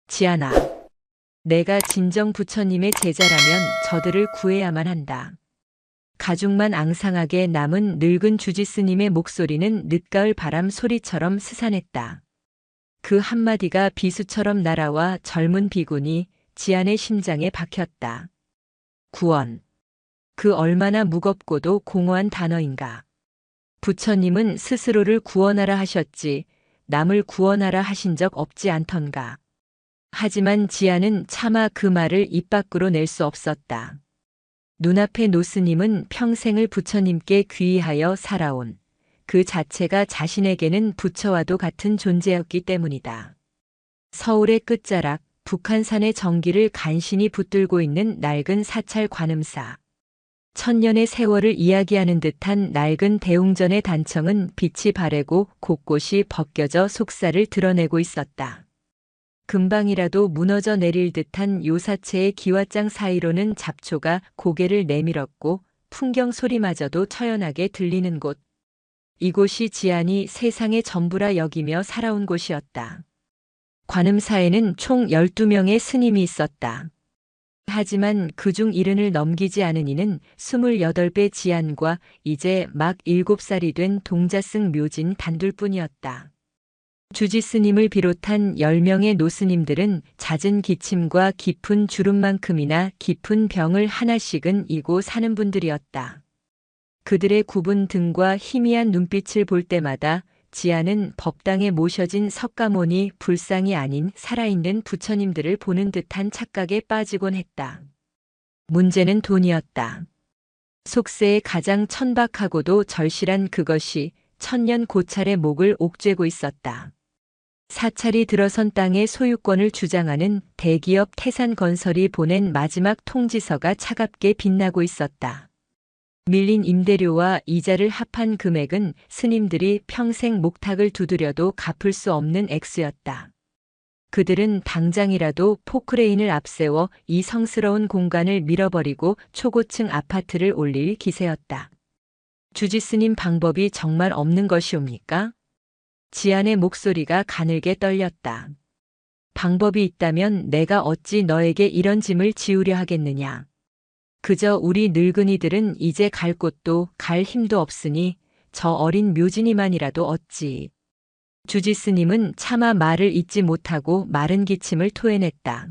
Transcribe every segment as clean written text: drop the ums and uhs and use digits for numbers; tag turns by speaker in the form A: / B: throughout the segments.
A: 지아나, 내가 진정 부처님의 제자라면 저들을 구해야만 한다. 가죽만 앙상하게 남은 늙은 주지스님의 목소리는 늦가을 바람 소리처럼 스산했다. 그 한마디가 비수처럼 날아와 젊은 비군이 지안의 심장에 박혔다. 구원. 그 얼마나 무겁고도 공허한 단어인가. 부처님은 스스로를 구원하라 하셨지 남을 구원하라 하신 적 없지 않던가. 하지만 지아는 차마 그 말을 입 밖으로 낼 수 없었다. 눈앞의 노스님은 평생을 부처님께 귀의하여 살아온 그 자체가 자신에게는 부처와도 같은 존재였기 때문이다. 서울의 끝자락, 북한산의 정기를 간신히 붙들고 있는 낡은 사찰 관음사. 천년의 세월을 이야기하는 듯한 낡은 대웅전의 단청은 빛이 바래고 곳곳이 벗겨져 속살을 드러내고 있었다. 금방이라도 무너져 내릴 듯한 요사체의 기와장 사이로는 잡초가 고개를 내밀었고 풍경 소리마저도 처연하게 들리는 곳. 이곳이 지안이 세상의 전부라 여기며 살아온 곳이었다. 관음사에는 총 12명의 스님이 있었다. 하지만 그중 70을 넘기지 않은 이는 28배 지안과 이제 막 7살이 된 동자승 묘진 단둘뿐이었다. 주지스님을 비롯한 10명의 노스님들은 잦은 기침과 깊은 주름만큼이나 깊은 병을 하나씩은 이고 사는 분들이었다. 그들의 굽은 등과 희미한 눈빛을 볼 때마다 지아는 법당에 모셔진 석가모니 불상이 아닌 살아있는 부처님들을 보는 듯한 착각에 빠지곤 했다. 문제는 돈이었다. 속세에 가장 천박하고도 절실한 그것이 천년 고찰의 목을 옥죄고 있었다. 사찰이 들어선 땅의 소유권을 주장하는 대기업 태산건설이 보낸 마지막 통지서가 차갑게 빛나고 있었다. 밀린 임대료와 이자를 합한 금액은 스님들이 평생 목탁을 두드려도 갚을 수 없는 액수였다. 그들은 당장이라도 포크레인을 앞세워 이 성스러운 공간을 밀어버리고 초고층 아파트를 올릴 기세였다. 주지스님 방법이 정말 없는 것이옵니까? 지안의 목소리가 가늘게 떨렸다. 방법이 있다면 내가 어찌 너에게 이런 짐을 지우려 하겠느냐. 그저 우리 늙은이들은 이제 갈 곳도 갈 힘도 없으니 저 어린 묘진이만이라도 어찌. 주지스님은 차마 말을 잇지 못하고 마른 기침을 토해냈다.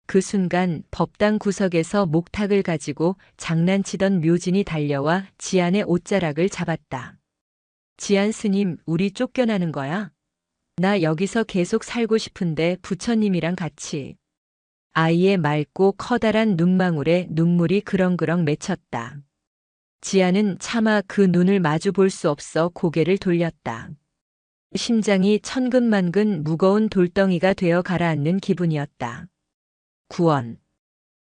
A: 그 순간 법당 구석에서 목탁을 가지고 장난치던 묘진이 달려와 지안의 옷자락을 잡았다. 지안 스님, 우리 쫓겨나는 거야? 나 여기서 계속 살고 싶은데 부처님이랑 같이. 아이의 맑고 커다란 눈망울에 눈물이 그렁그렁 맺혔다. 지아는 차마 그 눈을 마주 볼 수 없어 고개를 돌렸다. 심장이 천근만근 무거운 돌덩이가 되어 가라앉는 기분이었다. 구원.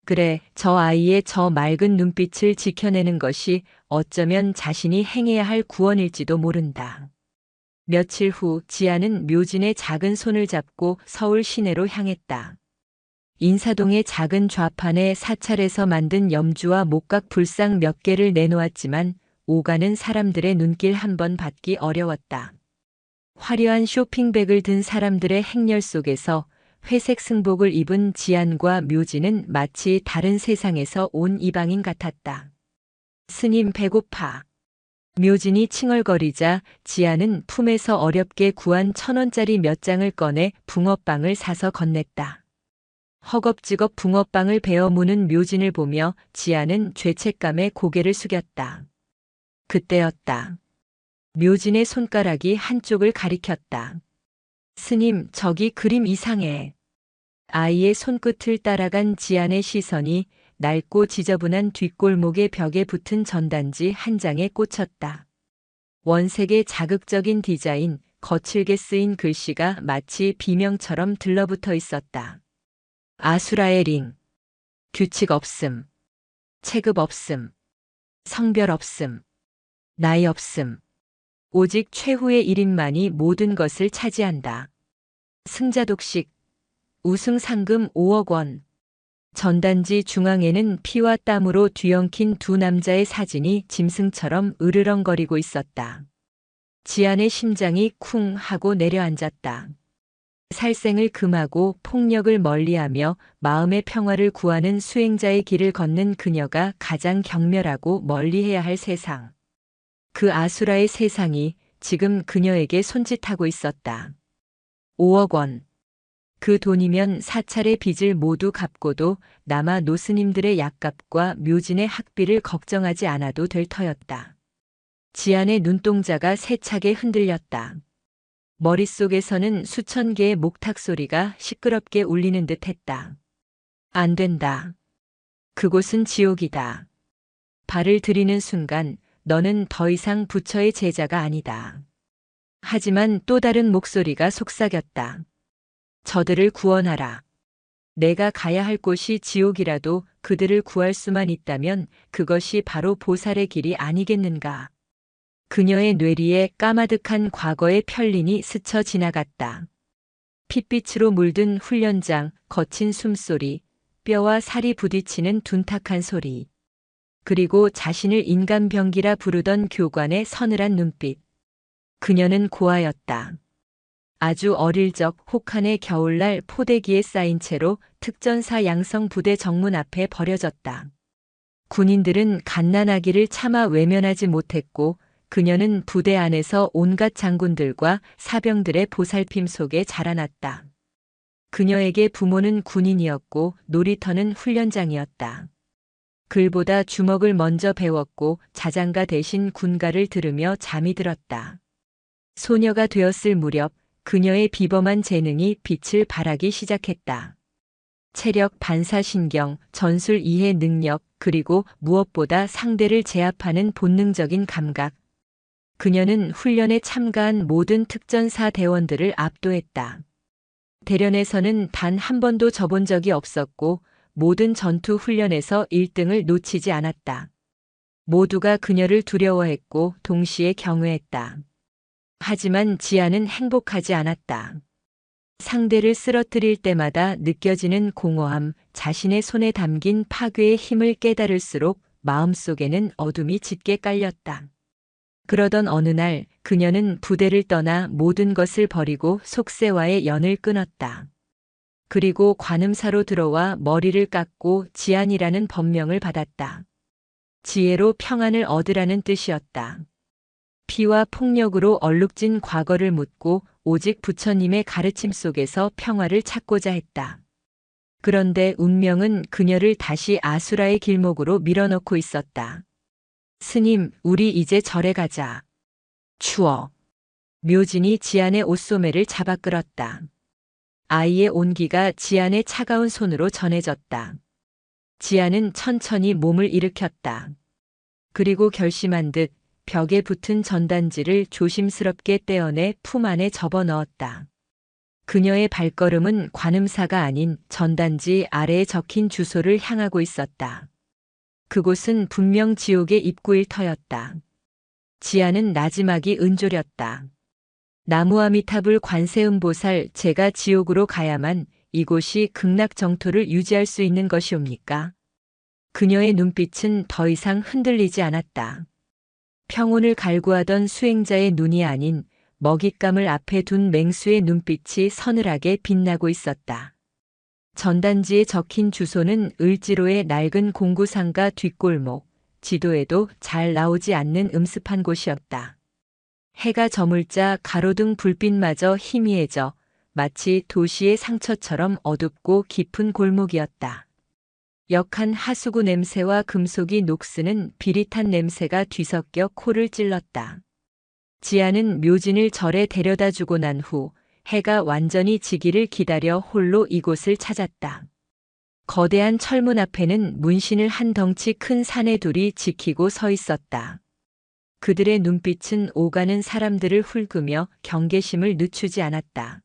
A: 그래, 저 아이의 저 맑은 눈빛을 지켜내는 것이 어쩌면 자신이 행해야 할 구원일지도 모른다. 며칠 후 지아는 묘진의 작은 손을 잡고 서울 시내로 향했다. 인사동의 작은 좌판에 사찰에서 만든 염주와 목각 불상 몇 개를 내놓았지만 오가는 사람들의 눈길 한번 받기 어려웠다. 화려한 쇼핑백을 든 사람들의 행렬 속에서 회색 승복을 입은 지안과 묘진은 마치 다른 세상에서 온 이방인 같았다. 스님 배고파. 묘진이 칭얼거리자 지안은 품에서 어렵게 구한 1,000원짜리 몇 장을 꺼내 붕어빵을 사서 건넸다. 허겁지겁 붕어빵을 베어 무는 묘진을 보며 지안은 죄책감에 고개를 숙였다. 그때였다. 묘진의 손가락이 한쪽을 가리켰다. 스님, 저기 그림 이상해. 아이의 손끝을 따라간 지안의 시선이 낡고 지저분한 뒷골목의 벽에 붙은 전단지 한 장에 꽂혔다. 원색의 자극적인 디자인, 거칠게 쓰인 글씨가 마치 비명처럼 들러붙어 있었다. 아수라의 링. 규칙 없음. 체급 없음. 성별 없음. 나이 없음. 오직 최후의 1인만이 모든 것을 차지한다. 승자독식. 우승 상금 5억 원. 전단지 중앙에는 피와 땀으로 뒤엉킨 두 남자의 사진이 짐승처럼 으르렁거리고 있었다. 지안의 심장이 쿵 하고 내려앉았다. 살생을 금하고 폭력을 멀리하며 마음의 평화를 구하는 수행자의 길을 걷는 그녀가 가장 경멸하고 멀리해야 할 세상. 그 아수라의 세상이 지금 그녀에게 손짓하고 있었다. 5억 원. 그 돈이면 사찰의 빚을 모두 갚고도 남아 노스님들의 약값과 묘진의 학비를 걱정하지 않아도 될 터였다. 지안의 눈동자가 세차게 흔들렸다. 머릿속에서는 수천 개의 목탁 소리가 시끄럽게 울리는 듯 했다. 안 된다. 그곳은 지옥이다. 발을 들이는 순간 너는 더 이상 부처의 제자가 아니다. 하지만 또 다른 목소리가 속삭였다. 저들을 구원하라. 내가 가야 할 곳이 지옥이라도 그들을 구할 수만 있다면 그것이 바로 보살의 길이 아니겠는가. 그녀의 뇌리에 까마득한 과거의 편린이 스쳐 지나갔다. 핏빛으로 물든 훈련장, 거친 숨소리, 뼈와 살이 부딪히는 둔탁한 소리. 그리고 자신을 인간병기라 부르던 교관의 서늘한 눈빛. 그녀는 고아였다. 아주 어릴 적 혹한의 겨울날 포대기에 쌓인 채로 특전사 양성 부대 정문 앞에 버려졌다. 군인들은 갓난아기를 차마 외면하지 못했고 그녀는 부대 안에서 온갖 장군들과 사병들의 보살핌 속에 자라났다. 그녀에게 부모는 군인이었고 놀이터는 훈련장이었다. 글보다 주먹을 먼저 배웠고 자장가 대신 군가를 들으며 잠이 들었다. 소녀가 되었을 무렵 그녀의 비범한 재능이 빛을 발하기 시작했다. 체력, 반사신경, 전술 이해 능력, 그리고 무엇보다 상대를 제압하는 본능적인 감각. 그녀는 훈련에 참가한 모든 특전사 대원들을 압도했다. 대련에서는 단 한 번도 져본 적이 없었고 모든 전투 훈련에서 1등을 놓치지 않았다. 모두가 그녀를 두려워했고 동시에 경외했다. 하지만 지아는 행복하지 않았다. 상대를 쓰러뜨릴 때마다 느껴지는 공허함, 자신의 손에 담긴 파괴의 힘을 깨달을수록 마음속에는 어둠이 짙게 깔렸다. 그러던 어느 날 그녀는 부대를 떠나 모든 것을 버리고 속세와의 연을 끊었다. 그리고 관음사로 들어와 머리를 깎고 지안이라는 법명을 받았다. 지혜로 평안을 얻으라는 뜻이었다. 피와 폭력으로 얼룩진 과거를 묻고 오직 부처님의 가르침 속에서 평화를 찾고자 했다. 그런데 운명은 그녀를 다시 아수라의 길목으로 밀어넣고 있었다. 스님, 우리 이제 절에 가자. 추워. 묘진이 지안의 옷소매를 잡아 끌었다. 아이의 온기가 지안의 차가운 손으로 전해졌다. 지안은 천천히 몸을 일으켰다. 그리고 결심한 듯 벽에 붙은 전단지를 조심스럽게 떼어내 품 안에 접어넣었다. 그녀의 발걸음은 관음사가 아닌 전단지 아래에 적힌 주소를 향하고 있었다. 그곳은 분명 지옥의 입구일 터였다. 지아는 나지막이 은조렸다. 나무아미타불 관세음보살, 제가 지옥으로 가야만 이곳이 극락정토를 유지할 수 있는 것이옵니까? 그녀의 눈빛은 더 이상 흔들리지 않았다. 평온을 갈구하던 수행자의 눈이 아닌 먹잇감을 앞에 둔 맹수의 눈빛이 서늘하게 빛나고 있었다. 전단지에 적힌 주소는 을지로의 낡은 공구상가 뒷골목, 지도에도 잘 나오지 않는 음습한 곳이었다. 해가 저물자 가로등 불빛마저 희미해져 마치 도시의 상처처럼 어둡고 깊은 골목이었다. 역한 하수구 냄새와 금속이 녹스는 비릿한 냄새가 뒤섞여 코를 찔렀다. 지아는 묘진을 절에 데려다 주고 난 후 해가 완전히 지기를 기다려 홀로 이곳을 찾았다. 거대한 철문 앞에는 문신을 한 덩치 큰 사내둘이 지키고 서 있었다. 그들의 눈빛은 오가는 사람들을 훑으며 경계심을 늦추지 않았다.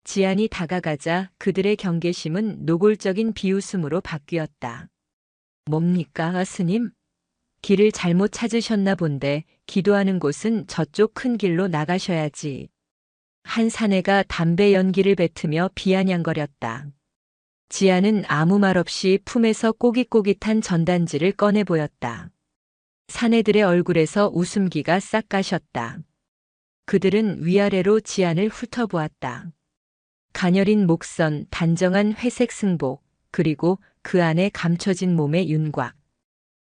A: 지안이 다가가자 그들의 경계심은 노골적인 비웃음으로 바뀌었다. 뭡니까, 스님? 길을 잘못 찾으셨나 본데 기도하는 곳은 저쪽 큰 길로 나가셔야지. 한 사내가 담배 연기를 뱉으며 비아냥거렸다. 지아는 아무 말 없이 품에서 꼬깃꼬깃한 전단지를 꺼내 보였다. 사내들의 얼굴에서 웃음기가 싹 가셨다. 그들은 위아래로 지안을 훑어보았다. 가녀린 목선, 단정한 회색 승복, 그리고 그 안에 감춰진 몸의 윤곽.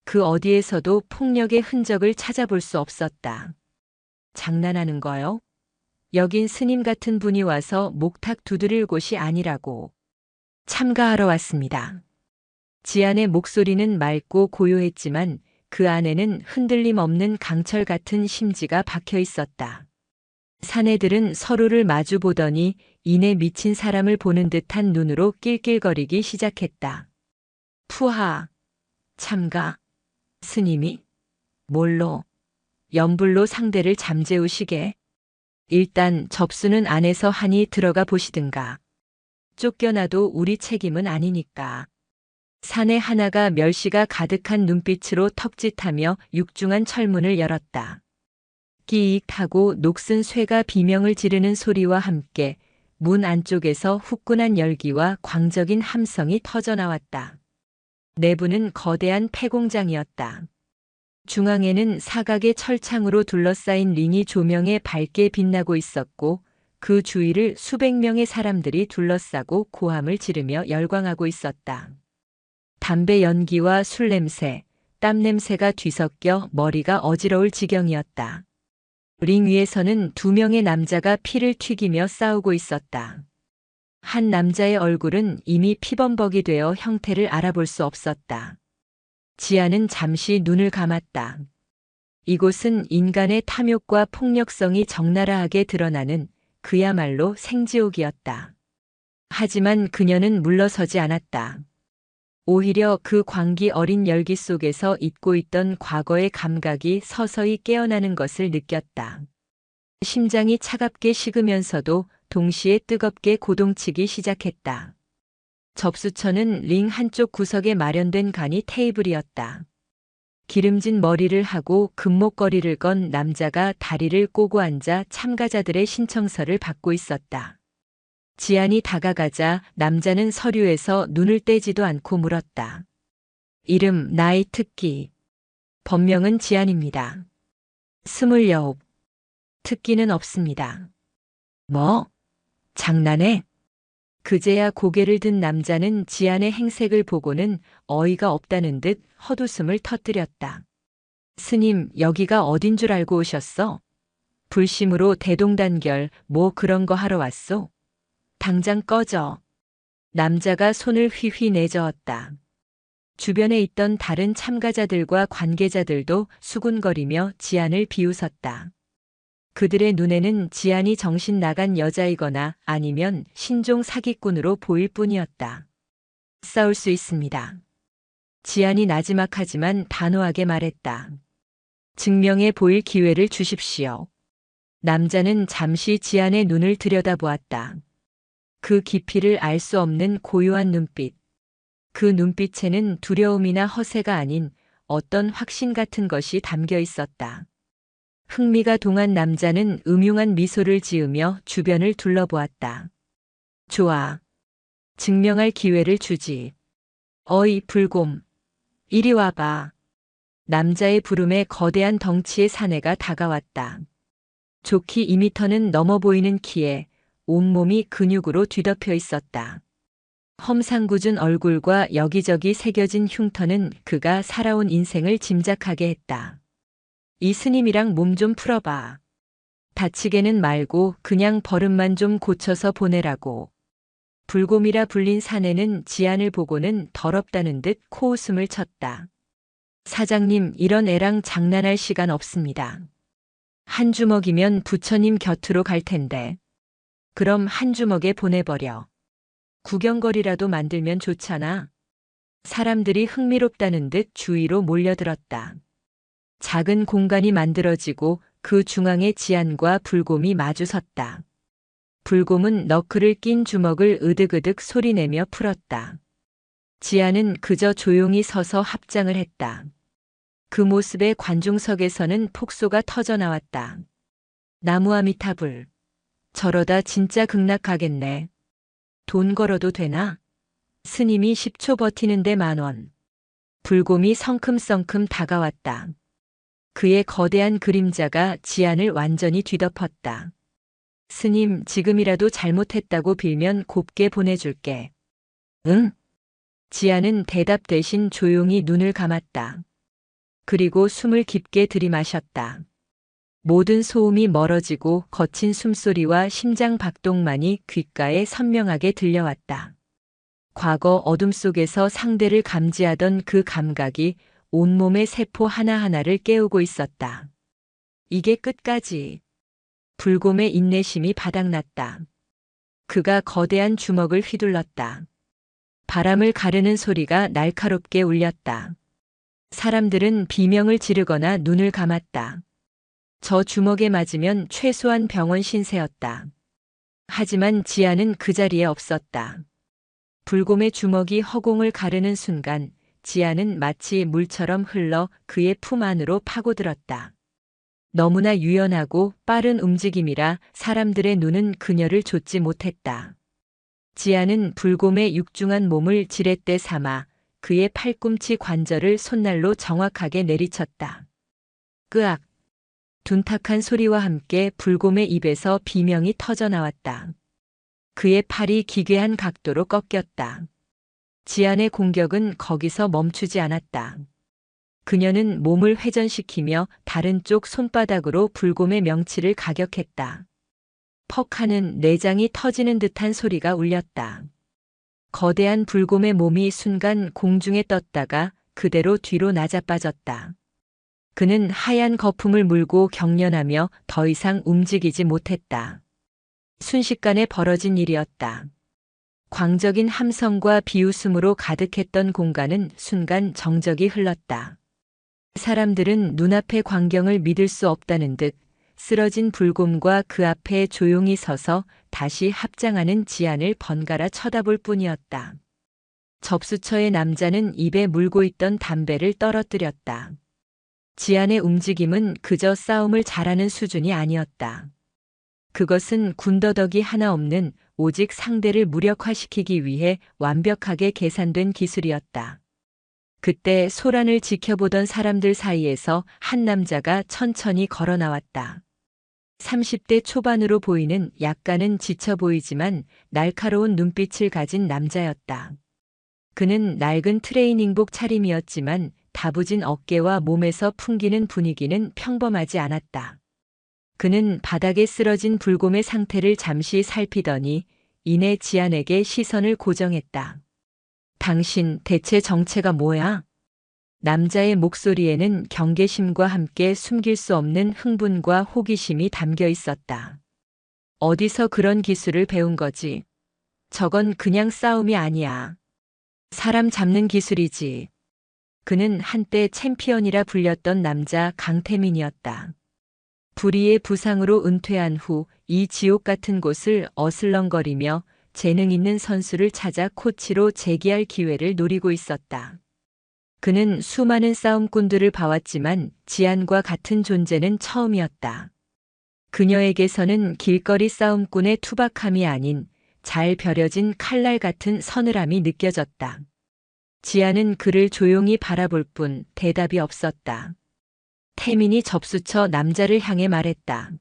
A: 그 어디에서도 폭력의 흔적을 찾아볼 수 없었다. 장난하는 거요? 여긴 스님 같은 분이 와서 목탁 두드릴 곳이 아니라고. 참가하러 왔습니다. 지안의 목소리는 맑고 고요했지만 그 안에는 흔들림 없는 강철 같은 심지가 박혀 있었다. 사내들은 서로를 마주 보더니 이내 미친 사람을 보는 듯한 눈으로 낄낄거리기 시작했다. 푸하, 참가, 스님이, 뭘로, 연불로 상대를 잠재우시게. 일단 접수는 안에서 하니 들어가 보시든가. 쫓겨나도 우리 책임은 아니니까. 사내 하나가 멸시가 가득한 눈빛으로 턱짓하며 육중한 철문을 열었다. 끼익 하고 녹슨 쇠가 비명을 지르는 소리와 함께 문 안쪽에서 후끈한 열기와 광적인 함성이 터져나왔다. 내부는 거대한 폐공장이었다. 중앙에는 사각의 철창으로 둘러싸인 링이 조명에 밝게 빛나고 있었고 그 주위를 수백 명의 사람들이 둘러싸고 고함을 지르며 열광하고 있었다. 담배 연기와 술 냄새, 땀 냄새가 뒤섞여 머리가 어지러울 지경이었다. 링 위에서는 두 명의 남자가 피를 튀기며 싸우고 있었다. 한 남자의 얼굴은 이미 피범벅이 되어 형태를 알아볼 수 없었다. 지아는 잠시 눈을 감았다. 이곳은 인간의 탐욕과 폭력성이 적나라하게 드러나는 그야말로 생지옥이었다. 하지만 그녀는 물러서지 않았다. 오히려 그 광기 어린 열기 속에서 잊고 있던 과거의 감각이 서서히 깨어나는 것을 느꼈다. 심장이 차갑게 식으면서도 동시에 뜨겁게 고동치기 시작했다. 접수처는 링 한쪽 구석에 마련된 간이 테이블이었다. 기름진 머리를 하고 금목걸이를 건 남자가 다리를 꼬고 앉아 참가자들의 신청서를 받고 있었다. 지안이 다가가자 남자는 서류에서 눈을 떼지도 않고 물었다. 이름, 나이, 특기. 본명은 지안입니다. 29. 특기는 없습니다. 뭐? 장난해? 그제야 고개를 든 남자는 지안의 행색을 보고는 어이가 없다는 듯 헛웃음을 터뜨렸다. 스님, 여기가 어딘 줄 알고 오셨어? 불심으로 대동단결, 뭐 그런 거 하러 왔소? 당장 꺼져. 남자가 손을 휘휘 내저었다. 주변에 있던 다른 참가자들과 관계자들도 수군거리며 지안을 비웃었다. 그들의 눈에는 지안이 정신 나간 여자이거나 아니면 신종 사기꾼으로 보일 뿐이었다. 싸울 수 있습니다. 지안이 나지막하지만 단호하게 말했다. 증명해 보일 기회를 주십시오. 남자는 잠시 지안의 눈을 들여다보았다. 그 깊이를 알 수 없는 고요한 눈빛. 그 눈빛에는 두려움이나 허세가 아닌 어떤 확신 같은 것이 담겨 있었다. 흥미가 동한 남자는 음흉한 미소를 지으며 주변을 둘러보았다. 좋아. 증명할 기회를 주지. 어이, 불곰. 이리 와봐. 남자의 부름에 거대한 덩치의 사내가 다가왔다. 좋기 2미터는 넘어 보이는 키에 온몸이 근육으로 뒤덮여 있었다. 험상궂은 얼굴과 여기저기 새겨진 흉터는 그가 살아온 인생을 짐작하게 했다. 이 스님이랑 몸 좀 풀어봐. 다치게는 말고 그냥 버릇만 좀 고쳐서 보내라고. 불곰이라 불린 사내는 지안을 보고는 더럽다는 듯 코웃음을 쳤다. 사장님, 이런 애랑 장난할 시간 없습니다. 한 주먹이면 부처님 곁으로 갈 텐데. 그럼 한 주먹에 보내버려. 구경거리라도 만들면 좋잖아. 사람들이 흥미롭다는 듯 주위로 몰려들었다. 작은 공간이 만들어지고 그 중앙에 지안과 불곰이 마주섰다. 불곰은 너클을 낀 주먹을 으득으득 소리내며 풀었다. 지안은 그저 조용히 서서 합장을 했다. 그 모습에 관중석에서는 폭소가 터져나왔다. 나무아미타불. 저러다 진짜 극락하겠네. 돈 걸어도 되나? 스님이 10초 버티는데 10,000원. 불곰이 성큼성큼 다가왔다. 그의 거대한 그림자가 지안을 완전히 뒤덮었다. 스님, 지금이라도 잘못했다고 빌면 곱게 보내줄게. 응? 지아는 대답 대신 조용히 눈을 감았다. 그리고 숨을 깊게 들이마셨다. 모든 소음이 멀어지고 거친 숨소리와 심장 박동만이 귓가에 선명하게 들려왔다. 과거 어둠 속에서 상대를 감지하던 그 감각이 온몸의 세포 하나하나를 깨우고 있었다. 이게 끝까지. 불곰의 인내심이 바닥났다. 그가 거대한 주먹을 휘둘렀다. 바람을 가르는 소리가 날카롭게 울렸다. 사람들은 비명을 지르거나 눈을 감았다. 저 주먹에 맞으면 최소한 병원 신세였다. 하지만 지아는 그 자리에 없었다. 불곰의 주먹이 허공을 가르는 순간 지아는 마치 물처럼 흘러 그의 품 안으로 파고들었다. 너무나 유연하고 빠른 움직임이라 사람들의 눈은 그녀를 좇지 못했다. 지아는 불곰의 육중한 몸을 지렛대 삼아 그의 팔꿈치 관절을 손날로 정확하게 내리쳤다. 끄악! 둔탁한 소리와 함께 불곰의 입에서 비명이 터져나왔다. 그의 팔이 기괴한 각도로 꺾였다. 지안의 공격은 거기서 멈추지 않았다. 그녀는 몸을 회전시키며 다른 쪽 손바닥으로 불곰의 명치를 가격했다. 퍽 하는 내장이 터지는 듯한 소리가 울렸다. 거대한 불곰의 몸이 순간 공중에 떴다가 그대로 뒤로 낮아빠졌다. 그는 하얀 거품을 물고 경련하며 더 이상 움직이지 못했다. 순식간에 벌어진 일이었다. 광적인 함성과 비웃음으로 가득했던 공간은 순간 정적이 흘렀다. 사람들은 눈앞의 광경을 믿을 수 없다는 듯 쓰러진 불곰과 그 앞에 조용히 서서 다시 합장하는 지안을 번갈아 쳐다볼 뿐이었다. 접수처의 남자는 입에 물고 있던 담배를 떨어뜨렸다. 지안의 움직임은 그저 싸움을 잘하는 수준이 아니었다. 그것은 군더더기 하나 없는 오직 상대를 무력화시키기 위해 완벽하게 계산된 기술이었다. 그때 소란을 지켜보던 사람들 사이에서 한 남자가 천천히 걸어 나왔다. 30대 초반으로 보이는 약간은 지쳐 보이지만 날카로운 눈빛을 가진 남자였다. 그는 낡은 트레이닝복 차림이었지만 다부진 어깨와 몸에서 풍기는 분위기는 평범하지 않았다. 그는 바닥에 쓰러진 불곰의 상태를 잠시 살피더니 이내 지안에게 시선을 고정했다. 당신 대체 정체가 뭐야? 남자의 목소리에는 경계심과 함께 숨길 수 없는 흥분과 호기심이 담겨 있었다. 어디서 그런 기술을 배운 거지? 저건 그냥 싸움이 아니야. 사람 잡는 기술이지. 그는 한때 챔피언이라 불렸던 남자 강태민이었다. 불의의 부상으로 은퇴한 후 이 지옥 같은 곳을 어슬렁거리며 재능 있는 선수를 찾아 코치로 재기할 기회를 노리고 있었다. 그는 수많은 싸움꾼들을 봐왔지만 지안과 같은 존재는 처음이었다. 그녀에게서는 길거리 싸움꾼의 투박함이 아닌 잘 벼려진 칼날 같은 서늘함이 느껴졌다. 지안은 그를 조용히 바라볼 뿐 대답이 없었다. 태민이 접수처 남자를 향해 말했다.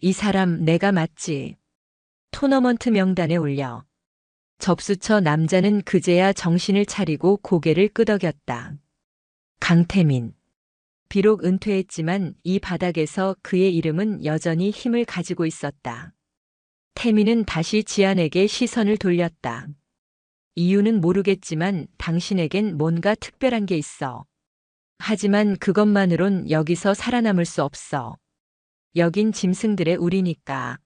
A: 이 사람 내가 맞지? 토너먼트 명단에 올려. 접수처 남자는 그제야 정신을 차리고 고개를 끄덕였다. 강태민. 비록 은퇴했지만 이 바닥에서 그의 이름은 여전히 힘을 가지고 있었다. 태민은 다시 지안에게 시선을 돌렸다. 이유는 모르겠지만 당신에겐 뭔가 특별한 게 있어. 하지만 그것만으론 여기서 살아남을 수 없어. 여긴 짐승들의 우리니까.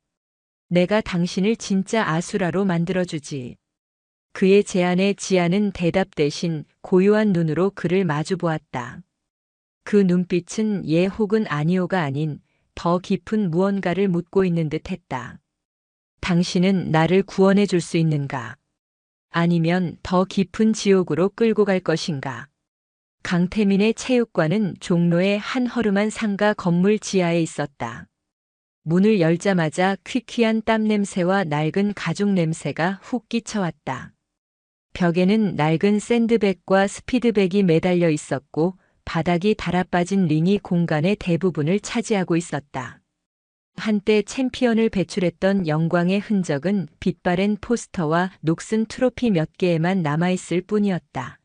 A: 내가 당신을 진짜 아수라로 만들어주지. 그의 제안에 지안은 대답 대신 고요한 눈으로 그를 마주보았다. 그 눈빛은 예 혹은 아니오가 아닌 더 깊은 무언가를 묻고 있는 듯 했다. 당신은 나를 구원해 줄 수 있는가? 아니면 더 깊은 지옥으로 끌고 갈 것인가? 강태민의 체육관은 종로의 한 허름한 상가 건물 지하에 있었다. 문을 열자마자 퀴퀴한 땀 냄새와 낡은 가죽 냄새가 훅 끼쳐왔다. 벽에는 낡은 샌드백과 스피드백이 매달려 있었고 바닥이 달아빠진 링이 공간의 대부분을 차지하고 있었다. 한때 챔피언을 배출했던 영광의 흔적은 빛바랜 포스터와 녹슨 트로피 몇 개에만 남아있을 뿐이었다.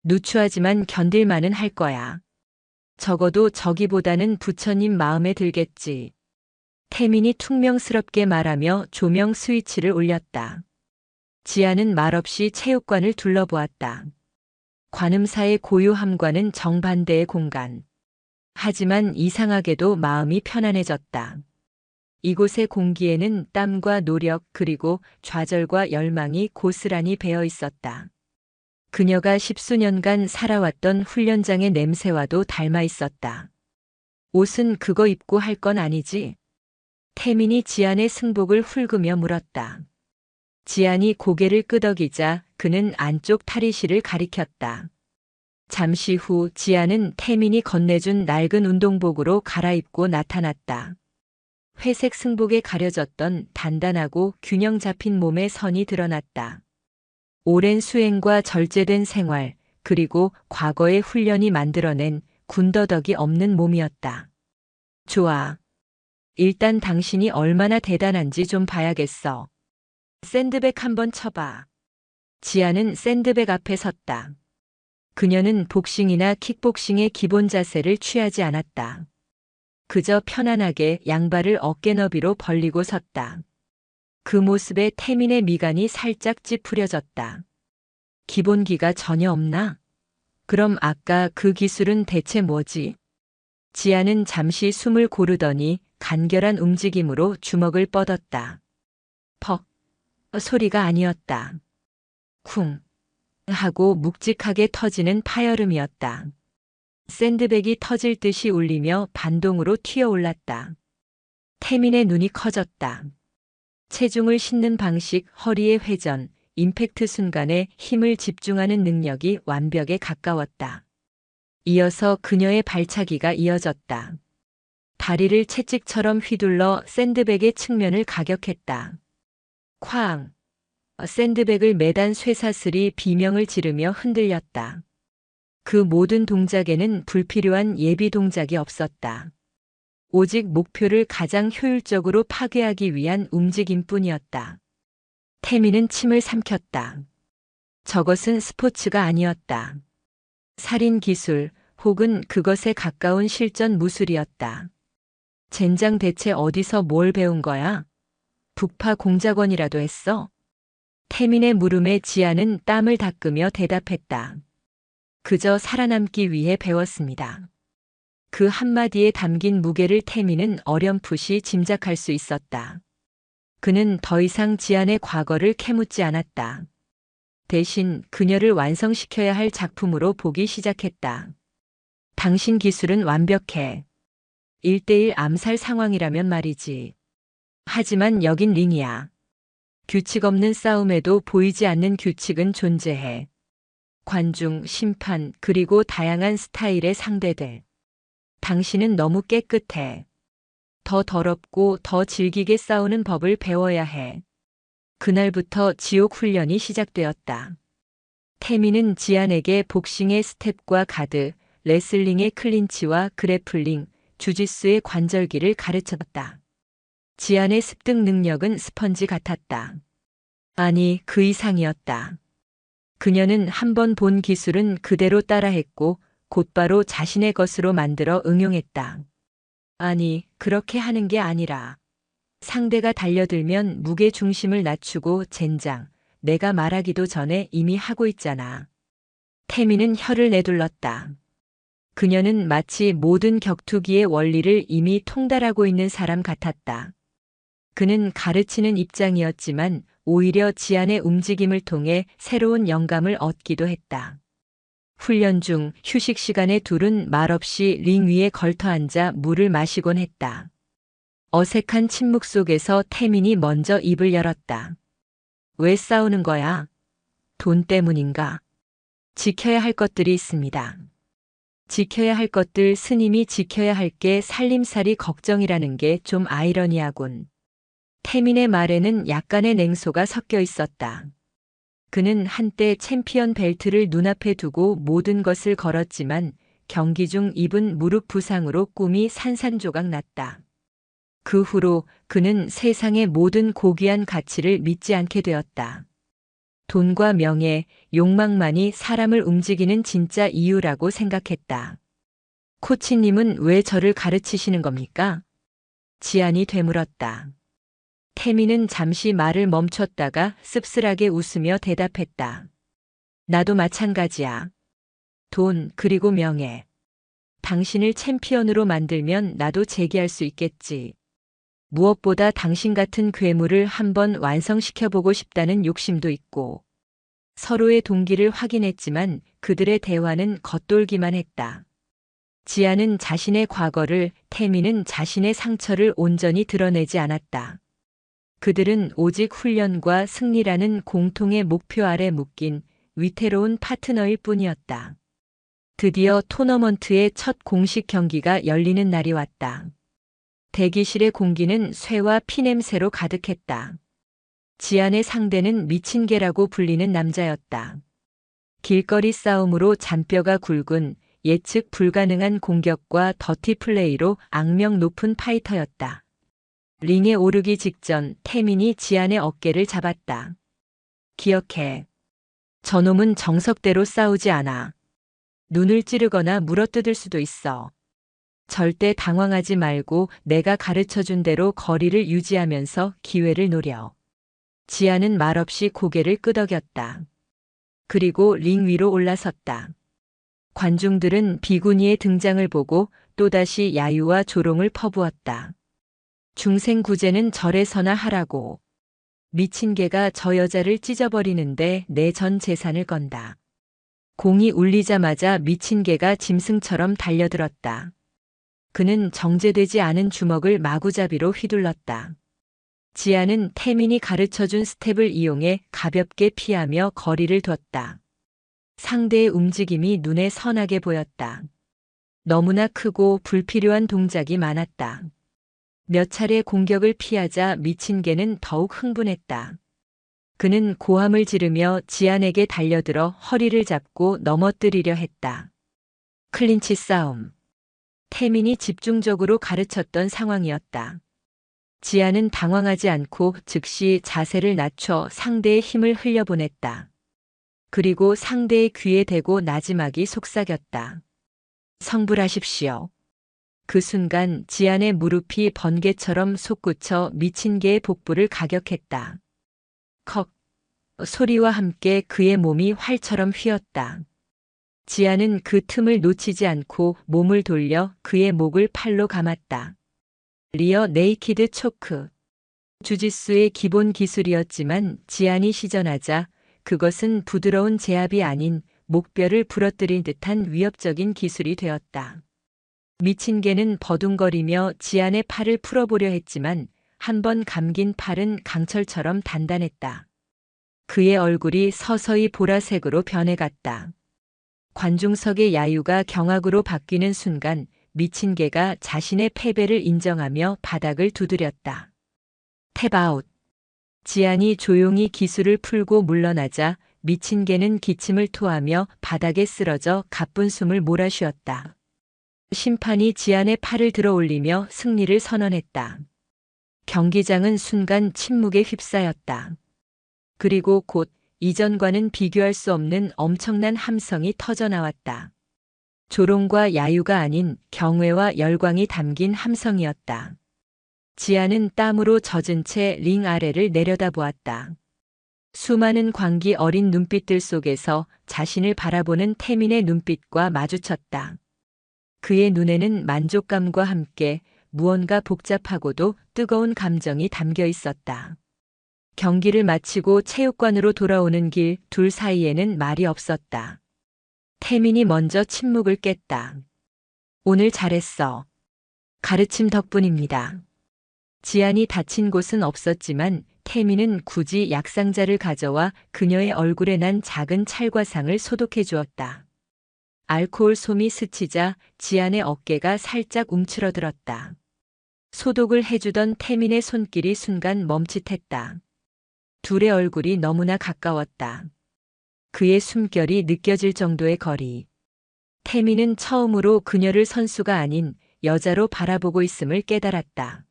A: 누추하지만 견딜만은 할 거야. 적어도 저기보다는 부처님 마음에 들겠지. 태민이 퉁명스럽게 말하며 조명 스위치를 올렸다. 지아는 말없이 체육관을 둘러보았다. 관음사의 고요함과는 정반대의 공간. 하지만 이상하게도 마음이 편안해졌다. 이곳의 공기에는 땀과 노력 그리고 좌절과 열망이 고스란히 배어 있었다. 그녀가 십수년간 살아왔던 훈련장의 냄새와도 닮아 있었다. 옷은 그거 입고 할 건 아니지? 태민이 지안의 승복을 훑으며 물었다. 지안이 고개를 끄덕이자 그는 안쪽 탈의실을 가리켰다. 잠시 후 지안은 태민이 건네준 낡은 운동복으로 갈아입고 나타났다. 회색 승복에 가려졌던 단단하고 균형 잡힌 몸의 선이 드러났다. 오랜 수행과 절제된 생활, 그리고 과거의 훈련이 만들어낸 군더더기 없는 몸이었다. 좋아. 일단 당신이 얼마나 대단한지 좀 봐야겠어. 샌드백 한번 쳐봐. 지아는 샌드백 앞에 섰다. 그녀는 복싱이나 킥복싱의 기본 자세를 취하지 않았다. 그저 편안하게 양발을 어깨 너비로 벌리고 섰다. 그 모습에 태민의 미간이 살짝 찌푸려졌다. 기본기가 전혀 없나? 그럼 아까 그 기술은 대체 뭐지? 지아는 잠시 숨을 고르더니 간결한 움직임으로 주먹을 뻗었다. 퍽! 소리가 아니었다. 쿵! 하고 묵직하게 터지는 파열음이었다. 샌드백이 터질 듯이 울리며 반동으로 튀어올랐다. 태민의 눈이 커졌다. 체중을 싣는 방식, 허리의 회전, 임팩트 순간에 힘을 집중하는 능력이 완벽에 가까웠다. 이어서 그녀의 발차기가 이어졌다. 다리를 채찍처럼 휘둘러 샌드백의 측면을 가격했다. 쾅! 샌드백을 매단 쇠사슬이 비명을 지르며 흔들렸다. 그 모든 동작에는 불필요한 예비 동작이 없었다. 오직 목표를 가장 효율적으로 파괴하기 위한 움직임뿐이었다. 태민은 침을 삼켰다. 저것은 스포츠가 아니었다. 살인 기술 혹은 그것에 가까운 실전 무술이었다. 젠장 대체 어디서 뭘 배운 거야? 북파 공작원이라도 했어? 태민의 물음에 지아는 땀을 닦으며 대답했다. 그저 살아남기 위해 배웠습니다. 그 한마디에 담긴 무게를 태민은 어렴풋이 짐작할 수 있었다. 그는 더 이상 지안의 과거를 캐묻지 않았다. 대신 그녀를 완성시켜야 할 작품으로 보기 시작했다. 당신 기술은 완벽해. 1대1 암살 상황이라면 말이지. 하지만 여긴 링이야. 규칙 없는 싸움에도 보이지 않는 규칙은 존재해. 관중, 심판, 그리고 다양한 스타일의 상대들. 당신은 너무 깨끗해. 더 더럽고 더 질기게 싸우는 법을 배워야 해. 그날부터 지옥 훈련이 시작되었다. 태민은 지안에게 복싱의 스텝과 가드, 레슬링의 클린치와 그래플링, 주짓수의 관절기를 가르쳤다. 지안의 습득 능력은 스펀지 같았다. 아니, 그 이상이었다. 그녀는 한 번 본 기술은 그대로 따라했고 곧바로 자신의 것으로 만들어 응용했다. 아니, 그렇게 하는 게 아니라 상대가 달려들면 무게 중심을 낮추고 젠장, 내가 말하기도 전에 이미 하고 있잖아. 태민은 혀를 내둘렀다. 그녀는 마치 모든 격투기의 원리를 이미 통달하고 있는 사람 같았다. 그는 가르치는 입장이었지만 오히려 지안의 움직임을 통해 새로운 영감을 얻기도 했다. 훈련 중 휴식 시간에 둘은 말없이 링 위에 걸터앉아 물을 마시곤 했다. 어색한 침묵 속에서 태민이 먼저 입을 열었다. 왜 싸우는 거야? 돈 때문인가? 지켜야 할 것들이 있습니다. 지켜야 할 것들, 스님이 지켜야 할 게 살림살이 걱정이라는 게 좀 아이러니하군. 태민의 말에는 약간의 냉소가 섞여 있었다. 그는 한때 챔피언 벨트를 눈앞에 두고 모든 것을 걸었지만 경기 중 입은 무릎 부상으로 꿈이 산산조각 났다. 그 후로 그는 세상의 모든 고귀한 가치를 믿지 않게 되었다. 돈과 명예, 욕망만이 사람을 움직이는 진짜 이유라고 생각했다. 코치님은 왜 저를 가르치시는 겁니까? 지안이 되물었다. 태미는 잠시 말을 멈췄다가 씁쓸하게 웃으며 대답했다. 나도 마찬가지야. 돈, 그리고 명예. 당신을 챔피언으로 만들면 나도 재기할 수 있겠지. 무엇보다 당신 같은 괴물을 한번 완성시켜보고 싶다는 욕심도 있고. 서로의 동기를 확인했지만 그들의 대화는 겉돌기만 했다. 지아는 자신의 과거를, 태미는 자신의 상처를 온전히 드러내지 않았다. 그들은 오직 훈련과 승리라는 공통의 목표 아래 묶인 위태로운 파트너일 뿐이었다. 드디어 토너먼트의 첫 공식 경기가 열리는 날이 왔다. 대기실의 공기는 쇠와 피냄새로 가득했다. 지안의 상대는 미친 개라고 불리는 남자였다. 길거리 싸움으로 잔뼈가 굵은 예측 불가능한 공격과 더티 플레이로 악명 높은 파이터였다. 링에 오르기 직전 태민이 지안의 어깨를 잡았다. 기억해. 저놈은 정석대로 싸우지 않아. 눈을 찌르거나 물어뜯을 수도 있어. 절대 당황하지 말고 내가 가르쳐준 대로 거리를 유지하면서 기회를 노려. 지아는 말없이 고개를 끄덕였다. 그리고 링 위로 올라섰다. 관중들은 비구니의 등장을 보고 또다시 야유와 조롱을 퍼부었다. 중생구제는 절에서나 하라고. 미친 개가 저 여자를 찢어버리는데 내 전 재산을 건다. 공이 울리자마자 미친 개가 짐승처럼 달려들었다. 그는 정제되지 않은 주먹을 마구잡이로 휘둘렀다. 지아는 태민이 가르쳐준 스텝을 이용해 가볍게 피하며 거리를 뒀다. 상대의 움직임이 눈에 선하게 보였다. 너무나 크고 불필요한 동작이 많았다. 몇 차례 공격을 피하자 미친 개는 더욱 흥분했다. 그는 고함을 지르며 지안에게 달려들어 허리를 잡고 넘어뜨리려 했다. 클린치 싸움. 태민이 집중적으로 가르쳤던 상황이었다. 지안은 당황하지 않고 즉시 자세를 낮춰 상대의 힘을 흘려보냈다. 그리고 상대의 귀에 대고 나지막이 속삭였다. 성불하십시오. 그 순간 지안의 무릎이 번개처럼 솟구쳐 미친 개의 복부를 가격했다. 컥 소리와 함께 그의 몸이 활처럼 휘었다. 지안은 그 틈을 놓치지 않고 몸을 돌려 그의 목을 팔로 감았다. 리어 네이키드 초크. 주짓수의 기본 기술이었지만 지안이 시전하자 그것은 부드러운 제압이 아닌 목뼈를 부러뜨린 듯한 위협적인 기술이 되었다. 미친 개는 버둥거리며 지안의 팔을 풀어보려 했지만 한 번 감긴 팔은 강철처럼 단단했다. 그의 얼굴이 서서히 보라색으로 변해갔다. 관중석의 야유가 경악으로 바뀌는 순간 미친 개가 자신의 패배를 인정하며 바닥을 두드렸다. 탭아웃. 지안이 조용히 기술을 풀고 물러나자 미친 개는 기침을 토하며 바닥에 쓰러져 가쁜 숨을 몰아쉬었다. 심판이 지안의 팔을 들어 올리며 승리를 선언했다. 경기장은 순간 침묵에 휩싸였다. 그리고 곧 이전과는 비교할 수 없는 엄청난 함성이 터져나왔다. 조롱과 야유가 아닌 경외와 열광이 담긴 함성이었다. 지아는 땀으로 젖은 채 링 아래를 내려다보았다. 수많은 광기 어린 눈빛들 속에서 자신을 바라보는 태민의 눈빛과 마주쳤다. 그의 눈에는 만족감과 함께 무언가 복잡하고도 뜨거운 감정이 담겨 있었다. 경기를 마치고 체육관으로 돌아오는 길 둘 사이에는 말이 없었다. 태민이 먼저 침묵을 깼다. 오늘 잘했어. 가르침 덕분입니다. 지안이 다친 곳은 없었지만 태민은 굳이 약상자를 가져와 그녀의 얼굴에 난 작은 찰과상을 소독해 주었다. 알코올 솜이 스치자 지안의 어깨가 살짝 움츠러들었다. 소독을 해주던 태민의 손길이 순간 멈칫했다. 둘의 얼굴이 너무나 가까웠다. 그의 숨결이 느껴질 정도의 거리. 태민은 처음으로 그녀를 선수가 아닌 여자로 바라보고 있음을 깨달았다.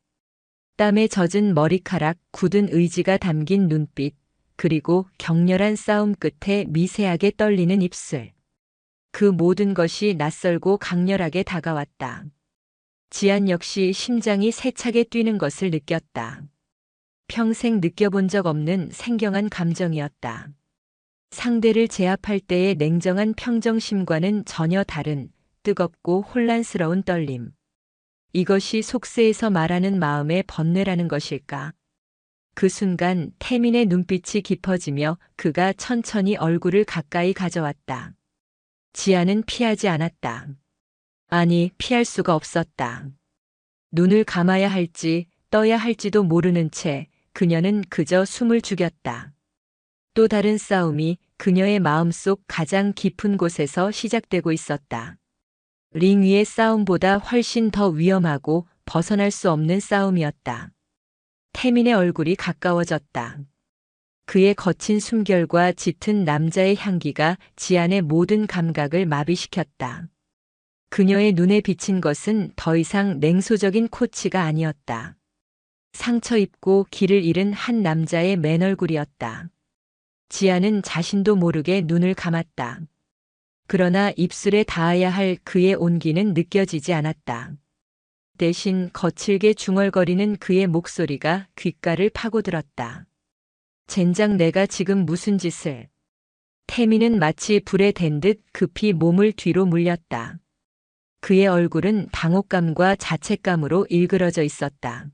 A: 땀에 젖은 머리카락, 굳은 의지가 담긴 눈빛, 그리고 격렬한 싸움 끝에 미세하게 떨리는 입술. 그 모든 것이 낯설고 강렬하게 다가왔다. 지안 역시 심장이 세차게 뛰는 것을 느꼈다. 평생 느껴본 적 없는 생경한 감정이었다. 상대를 제압할 때의 냉정한 평정심과는 전혀 다른 뜨겁고 혼란스러운 떨림. 이것이 속세에서 말하는 마음의 번뇌라는 것일까? 그 순간 태민의 눈빛이 깊어지며 그가 천천히 얼굴을 가까이 가져왔다. 지아는 피하지 않았다. 아니, 피할 수가 없었다. 눈을 감아야 할지 떠야 할지도 모르는 채 그녀는 그저 숨을 죽였다. 또 다른 싸움이 그녀의 마음속 가장 깊은 곳에서 시작되고 있었다. 링 위의 싸움보다 훨씬 더 위험하고 벗어날 수 없는 싸움이었다. 태민의 얼굴이 가까워졌다. 그의 거친 숨결과 짙은 남자의 향기가 지안의 모든 감각을 마비시켰다. 그녀의 눈에 비친 것은 더 이상 냉소적인 코치가 아니었다. 상처 입고 길을 잃은 한 남자의 맨 얼굴이었다. 지아는 자신도 모르게 눈을 감았다. 그러나 입술에 닿아야 할 그의 온기는 느껴지지 않았다. 대신 거칠게 중얼거리는 그의 목소리가 귓가를 파고들었다. 젠장, 내가 지금 무슨 짓을. 태민은 마치 불에 댄 듯 급히 몸을 뒤로 물렸다. 그의 얼굴은 당혹감과 자책감으로 일그러져 있었다.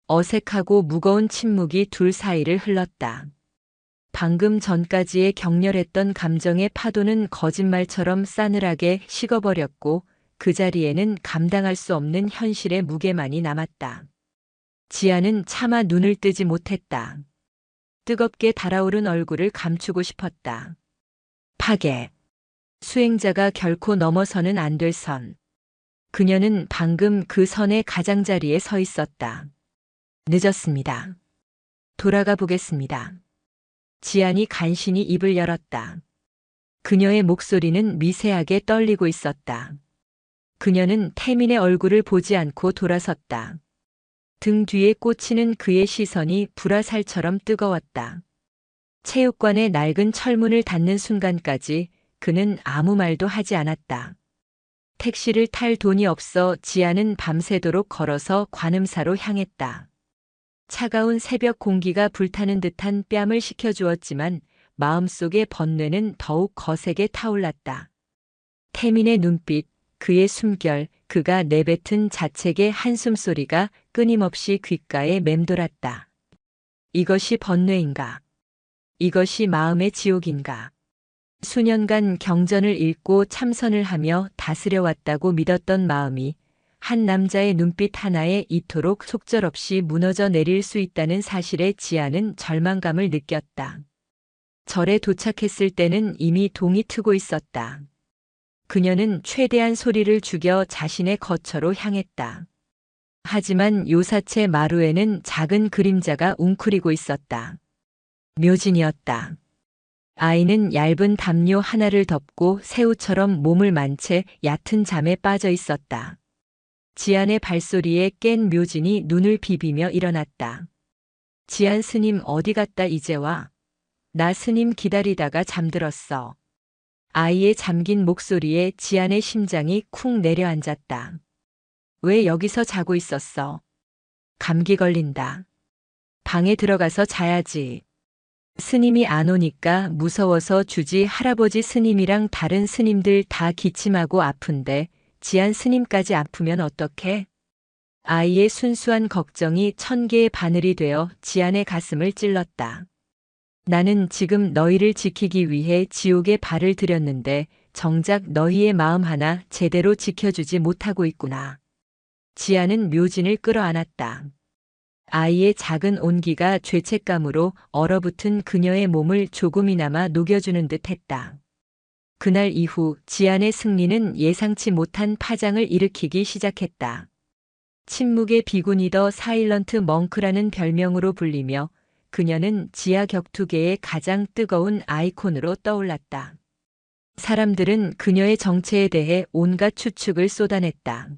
A: 어색하고 무거운 침묵이 둘 사이를 흘렀다. 방금 전까지의 격렬했던 감정의 파도는 거짓말처럼 싸늘하게 식어버렸고 그 자리에는 감당할 수 없는 현실의 무게만이 남았다. 지아는 차마 눈을 뜨지 못했다. 뜨겁게 달아오른 얼굴을 감추고 싶었다. 파괴. 수행자가 결코 넘어서는 안 될 선. 그녀는 방금 그 선의 가장자리에 서 있었다. 늦었습니다. 돌아가 보겠습니다. 지안이 간신히 입을 열었다. 그녀의 목소리는 미세하게 떨리고 있었다. 그녀는 태민의 얼굴을 보지 않고 돌아섰다. 등 뒤에 꽂히는 그의 시선이 불화살처럼 뜨거웠다. 체육관의 낡은 철문을 닫는 순간까지 그는 아무 말도 하지 않았다. 택시를 탈 돈이 없어 지아는 밤새도록 걸어서 관음사로 향했다. 차가운 새벽 공기가 불타는 듯한 뺨을 식혀주었지만 마음속의 번뇌는 더욱 거세게 타올랐다. 태민의 눈빛, 그의 숨결, 그가 내뱉은 자책의 한숨소리가 끊임없이 귓가에 맴돌았다. 이것이 번뇌인가? 이것이 마음의 지옥인가? 수년간 경전을 읽고 참선을 하며 다스려왔다고 믿었던 마음이 한 남자의 눈빛 하나에 이토록 속절없이 무너져 내릴 수 있다는 사실에 지아는 절망감을 느꼈다. 절에 도착했을 때는 이미 동이 트고 있었다. 그녀는 최대한 소리를 죽여 자신의 거처로 향했다. 하지만 요사체 마루에는 작은 그림자가 웅크리고 있었다. 묘진이었다. 아이는 얇은 담요 하나를 덮고 새우처럼 몸을 만 채 얕은 잠에 빠져 있었다. 지안의 발소리에 깬 묘진이 눈을 비비며 일어났다. 지안 스님, 어디 갔다 이제 와? 나 스님 기다리다가 잠들었어. 아이의 잠긴 목소리에 지안의 심장이 쿵 내려앉았다. 왜 여기서 자고 있었어? 감기 걸린다. 방에 들어가서 자야지. 스님이 안 오니까 무서워서 주지. 할아버지 스님이랑 다른 스님들 다 기침하고 아픈데 지안 스님까지 아프면 어떡해? 아이의 순수한 걱정이 1000개의 바늘이 되어 지안의 가슴을 찔렀다. 나는 지금 너희를 지키기 위해 지옥에 발을 들였는데 정작 너희의 마음 하나 제대로 지켜주지 못하고 있구나. 지안은 묘진을 끌어안았다. 아이의 작은 온기가 죄책감으로 얼어붙은 그녀의 몸을 조금이나마 녹여주는 듯 했다. 그날 이후 지안의 승리는 예상치 못한 파장을 일으키기 시작했다. 침묵의 비구니 더 사일런트 멍크라는 별명으로 불리며 그녀는 지하 격투계의 가장 뜨거운 아이콘으로 떠올랐다. 사람들은 그녀의 정체에 대해 온갖 추측을 쏟아냈다.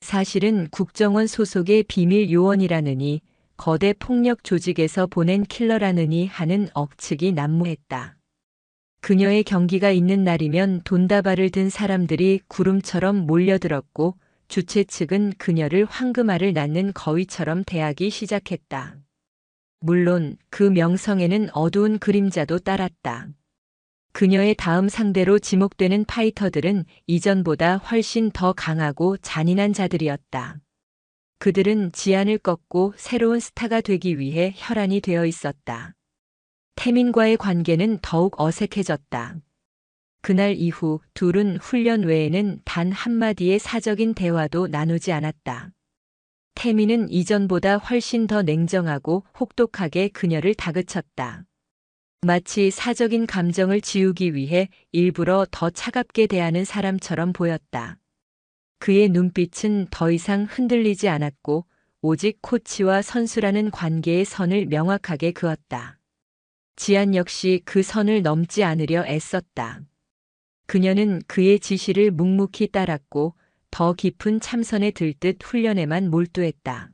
A: 사실은 국정원 소속의 비밀 요원이라느니 거대 폭력 조직에서 보낸 킬러라느니 하는 억측이 난무했다. 그녀의 경기가 있는 날이면 돈다발을 든 사람들이 구름처럼 몰려들었고 주최 측은 그녀를 황금알을 낳는 거위처럼 대하기 시작했다. 물론 그 명성에는 어두운 그림자도 따랐다. 그녀의 다음 상대로 지목되는 파이터들은 이전보다 훨씬 더 강하고 잔인한 자들이었다. 그들은 지안을 꺾고 새로운 스타가 되기 위해 혈안이 되어 있었다. 태민과의 관계는 더욱 어색해졌다. 그날 이후 둘은 훈련 외에는 단 한마디의 사적인 대화도 나누지 않았다. 태민은 이전보다 훨씬 더 냉정하고 혹독하게 그녀를 다그쳤다. 마치 사적인 감정을 지우기 위해 일부러 더 차갑게 대하는 사람처럼 보였다. 그의 눈빛은 더 이상 흔들리지 않았고 오직 코치와 선수라는 관계의 선을 명확하게 그었다. 지안 역시 그 선을 넘지 않으려 애썼다. 그녀는 그의 지시를 묵묵히 따랐고 더 깊은 참선에 들듯 훈련에만 몰두했다.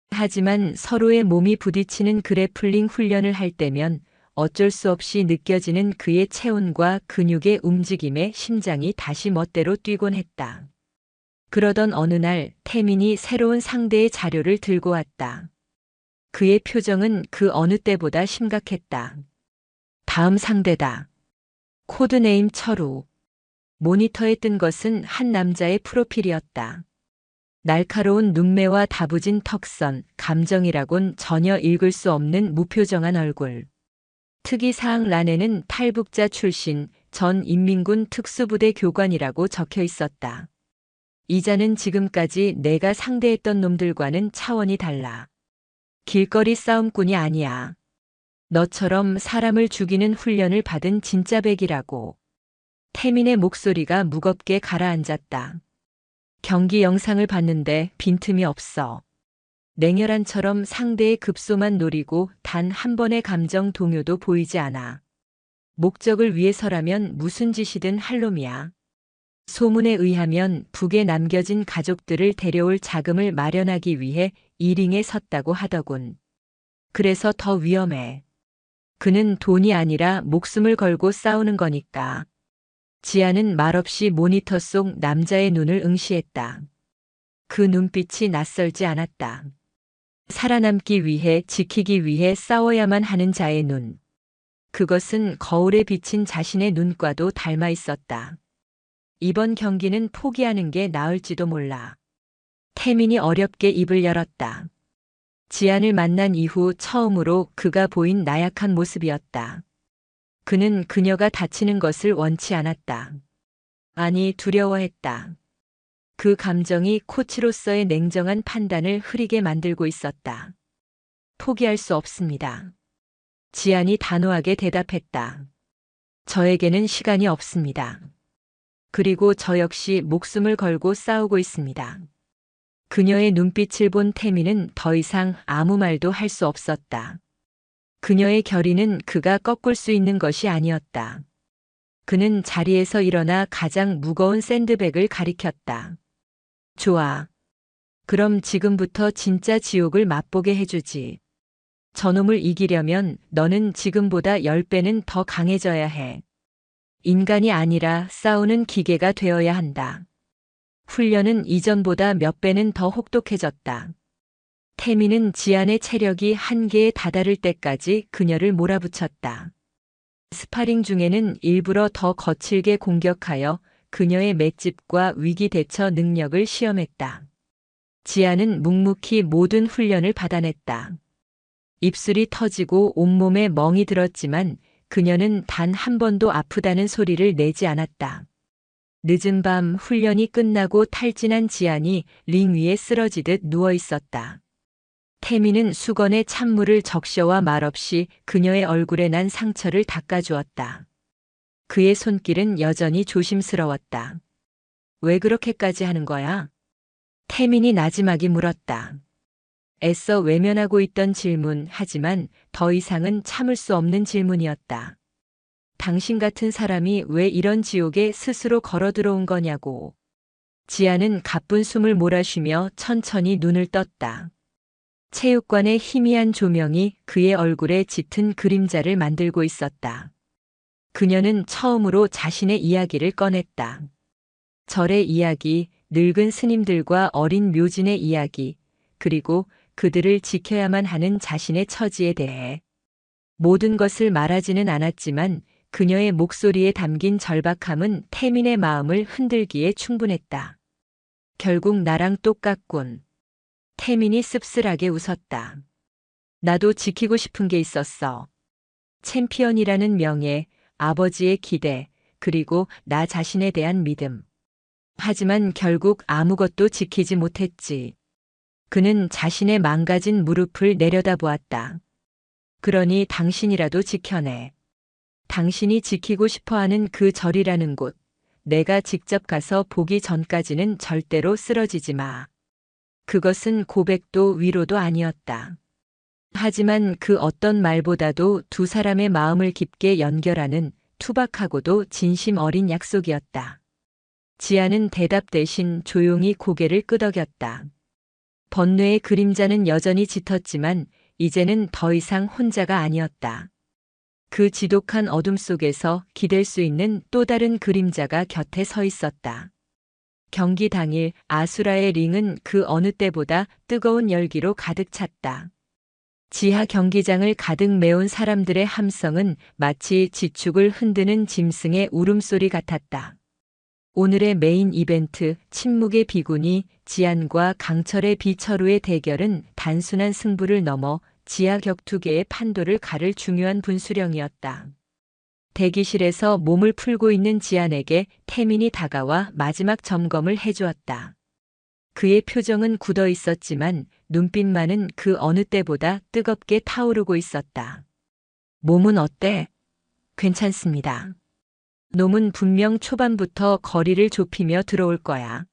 A: 하지만 서로의 몸이 부딪히는 그래플링 훈련을 할 때면 어쩔 수 없이 느껴지는 그의 체온과 근육의 움직임에 심장이 다시 멋대로 뛰곤 했다. 그러던 어느 날 태민이 새로운 상대의 자료를 들고 왔다. 그의 표정은 그 어느 때보다 심각했다. 다음 상대다. 코드네임 철우. 모니터에 뜬 것은 한 남자의 프로필이었다. 날카로운 눈매와 다부진 턱선, 감정이라곤 전혀 읽을 수 없는 무표정한 얼굴. 특이사항 란에는 탈북자 출신 전 인민군 특수부대 교관이라고 적혀 있었다. 이자는 지금까지 내가 상대했던 놈들과는 차원이 달라. 길거리 싸움꾼이 아니야. 너처럼 사람을 죽이는 훈련을 받은 진짜 백이라고. 태민의 목소리가 무겁게 가라앉았다. 경기 영상을 봤는데 빈틈이 없어. 냉혈한처럼 상대의 급소만 노리고 단 한 번의 감정 동요도 보이지 않아. 목적을 위해서라면 무슨 짓이든 할 놈이야. 소문에 의하면 북에 남겨진 가족들을 데려올 자금을 마련하기 위해 이링에 섰다고 하더군. 그래서 더 위험해. 그는 돈이 아니라 목숨을 걸고 싸우는 거니까. 지아는 말없이 모니터 속 남자의 눈을 응시했다. 그 눈빛이 낯설지 않았다. 살아남기 위해 지키기 위해 싸워야만 하는 자의 눈. 그것은 거울에 비친 자신의 눈과도 닮아 있었다. 이번 경기는 포기하는 게 나을지도 몰라. 태민이 어렵게 입을 열었다. 지안을 만난 이후 처음으로 그가 보인 나약한 모습이었다. 그는 그녀가 다치는 것을 원치 않았다. 아니, 두려워했다. 그 감정이 코치로서의 냉정한 판단을 흐리게 만들고 있었다. 포기할 수 없습니다. 지안이 단호하게 대답했다. 저에게는 시간이 없습니다. 그리고 저 역시 목숨을 걸고 싸우고 있습니다. 그녀의 눈빛을 본 태민은 더 이상 아무 말도 할 수 없었다. 그녀의 결의는 그가 꺾을 수 있는 것이 아니었다. 그는 자리에서 일어나 가장 무거운 샌드백을 가리켰다. 좋아. 그럼 지금부터 진짜 지옥을 맛보게 해주지. 저놈을 이기려면 너는 지금보다 10배는 더 강해져야 해. 인간이 아니라 싸우는 기계가 되어야 한다. 훈련은 이전보다 몇 배는 더 혹독해졌다. 태민은 지안의 체력이 한계에 다다를 때까지 그녀를 몰아붙였다. 스파링 중에는 일부러 더 거칠게 공격하여 그녀의 맷집과 위기 대처 능력을 시험했다. 지안은 묵묵히 모든 훈련을 받아냈다. 입술이 터지고 온몸에 멍이 들었지만 그녀는 단 한 번도 아프다는 소리를 내지 않았다. 늦은 밤 훈련이 끝나고 탈진한 지안이 링 위에 쓰러지듯 누워 있었다. 태민은 수건에 찬물을 적셔와 말없이 그녀의 얼굴에 난 상처를 닦아주었다. 그의 손길은 여전히 조심스러웠다. 왜 그렇게까지 하는 거야? 태민이 나지막이 물었다. 애써 외면하고 있던 질문, 하지만 더 이상은 참을 수 없는 질문이었다. 당신 같은 사람이 왜 이런 지옥에 스스로 걸어 들어온 거냐고. 지아는 가쁜 숨을 몰아쉬며 천천히 눈을 떴다. 체육관의 희미한 조명이 그의 얼굴에 짙은 그림자를 만들고 있었다. 그녀는 처음으로 자신의 이야기를 꺼냈다. 절의 이야기, 늙은 스님들과 어린 묘진의 이야기, 그리고 그들을 지켜야만 하는 자신의 처지에 대해. 모든 것을 말하지는 않았지만 그녀의 목소리에 담긴 절박함은 태민의 마음을 흔들기에 충분했다. 결국 나랑 똑같군. 태민이 씁쓸하게 웃었다. 나도 지키고 싶은 게 있었어. 챔피언이라는 명예, 아버지의 기대, 그리고 나 자신에 대한 믿음. 하지만 결국 아무것도 지키지 못했지. 그는 자신의 망가진 무릎을 내려다보았다. 그러니 당신이라도 지켜내. 당신이 지키고 싶어하는 그 절이라는 곳, 내가 직접 가서 보기 전까지는 절대로 쓰러지지 마. 그것은 고백도 위로도 아니었다. 하지만 그 어떤 말보다도 두 사람의 마음을 깊게 연결하는 투박하고도 진심 어린 약속이었다. 지아는 대답 대신 조용히 고개를 끄덕였다. 번뇌의 그림자는 여전히 짙었지만 이제는 더 이상 혼자가 아니었다. 그 지독한 어둠 속에서 기댈 수 있는 또 다른 그림자가 곁에 서 있었다. 경기 당일 아수라의 링은 그 어느 때보다 뜨거운 열기로 가득 찼다. 지하 경기장을 가득 메운 사람들의 함성은 마치 지축을 흔드는 짐승의 울음소리 같았다. 오늘의 메인 이벤트 침묵의 비군이 지안과 강철의 비철우의 대결은 단순한 승부를 넘어 지하 격투계의 판도를 가를 중요한 분수령이었다. 대기실에서 몸을 풀고 있는 지안에게 태민이 다가와 마지막 점검을 해주었다. 그의 표정은 굳어 있었지만 눈빛만은 그 어느 때보다 뜨겁게 타오르고 있었다. 몸은 어때? 괜찮습니다. 놈은 분명 초반부터 거리를 좁히며 들어올 거야.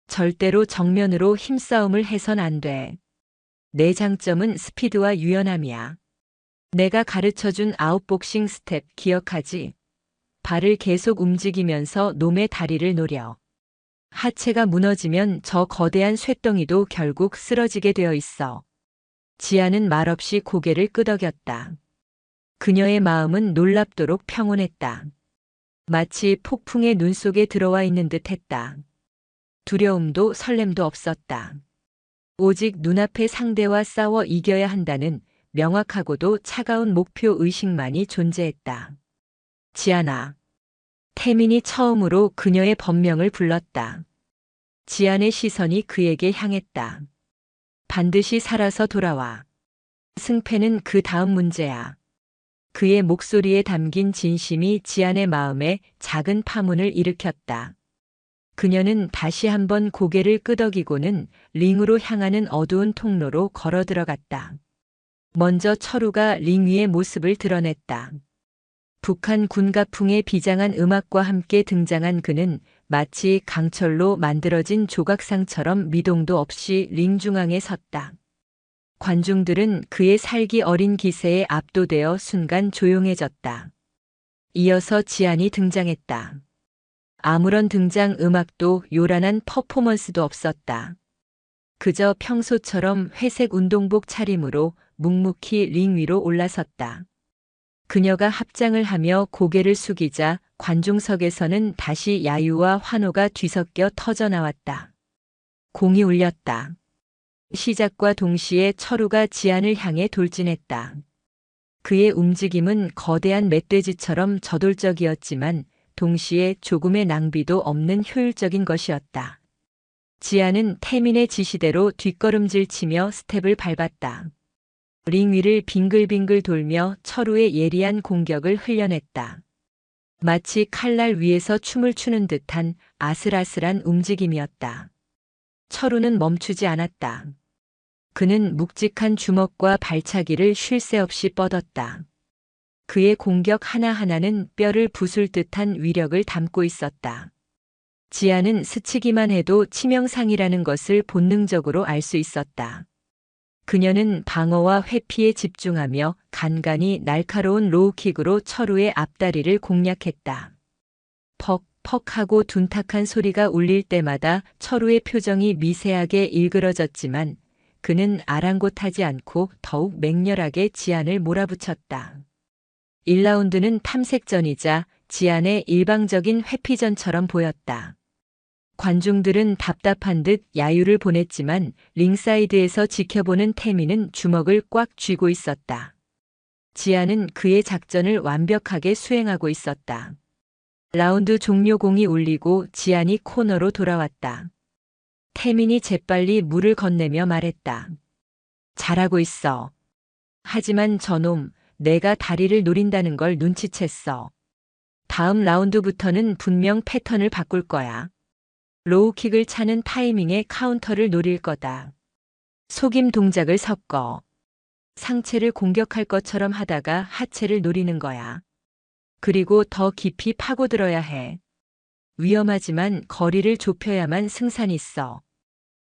A: 절대로 정면으로 힘싸움을 해선 안 돼. 내 장점은 스피드와 유연함이야. 내가 가르쳐준 아웃복싱 스텝 기억하지? 발을 계속 움직이면서 놈의 다리를 노려. 하체가 무너지면 저 거대한 쇳덩이도 결국 쓰러지게 되어 있어. 지아는 말없이 고개를 끄덕였다. 그녀의 마음은 놀랍도록 평온했다. 마치 폭풍의 눈 속에 들어와 있는 듯 했다. 두려움도 설렘도 없었다. 오직 눈앞의 상대와 싸워 이겨야 한다는 명확하고도 차가운 목표 의식만이 존재했다. 지아나. 태민이 처음으로 그녀의 본명을 불렀다. 지안의 시선이 그에게 향했다. 반드시 살아서 돌아와. 승패는 그 다음 문제야. 그의 목소리에 담긴 진심이 지안의 마음에 작은 파문을 일으켰다. 그녀는 다시 한번 고개를 끄덕이고는 링으로 향하는 어두운 통로로 걸어 들어갔다. 먼저 철우가 링 위의 모습을 드러냈다. 북한 군가풍의 비장한 음악과 함께 등장한 그는 마치 강철로 만들어진 조각상처럼 미동도 없이 링 중앙에 섰다. 관중들은 그의 살기 어린 기세에 압도되어 순간 조용해졌다. 이어서 지안이 등장했다. 아무런 등장 음악도 요란한 퍼포먼스도 없었다. 그저 평소처럼 회색 운동복 차림으로 묵묵히 링 위로 올라섰다. 그녀가 합장을 하며 고개를 숙이자 관중석에서는 다시 야유와 환호가 뒤섞여 터져나왔다. 공이 울렸다. 시작과 동시에 철우가 지안을 향해 돌진했다. 그의 움직임은 거대한 멧돼지처럼 저돌적이었지만 동시에 조금의 낭비도 없는 효율적인 것이었다. 지안은 태민의 지시대로 뒷걸음질 치며 스텝을 밟았다. 링 위를 빙글빙글 돌며 철우의 예리한 공격을 흘려냈다. 마치 칼날 위에서 춤을 추는 듯한 아슬아슬한 움직임이었다. 철우는 멈추지 않았다. 그는 묵직한 주먹과 발차기를 쉴 새 없이 뻗었다. 그의 공격 하나하나는 뼈를 부술 듯한 위력을 담고 있었다. 지아는 스치기만 해도 치명상이라는 것을 본능적으로 알 수 있었다. 그녀는 방어와 회피에 집중하며 간간히 날카로운 로우킥으로 철우의 앞다리를 공략했다. 퍽 퍽 하고 둔탁한 소리가 울릴 때마다 철우의 표정이 미세하게 일그러졌지만 그는 아랑곳하지 않고 더욱 맹렬하게 지안을 몰아붙였다. 1라운드는 탐색전이자 지안의 일방적인 회피전처럼 보였다. 관중들은 답답한 듯 야유를 보냈지만 링사이드에서 지켜보는 태민은 주먹을 꽉 쥐고 있었다. 지안은 그의 작전을 완벽하게 수행하고 있었다. 라운드 종료 공이 울리고 지안이 코너로 돌아왔다. 태민이 재빨리 물을 건네며 말했다. 잘하고 있어. 하지만 저놈, 내가 다리를 노린다는 걸 눈치챘어. 다음 라운드부터는 분명 패턴을 바꿀 거야. 로우킥을 차는 타이밍에 카운터를 노릴 거다. 속임 동작을 섞어. 상체를 공격할 것처럼 하다가 하체를 노리는 거야. 그리고 더 깊이 파고들어야 해. 위험하지만 거리를 좁혀야만 승산이 있어.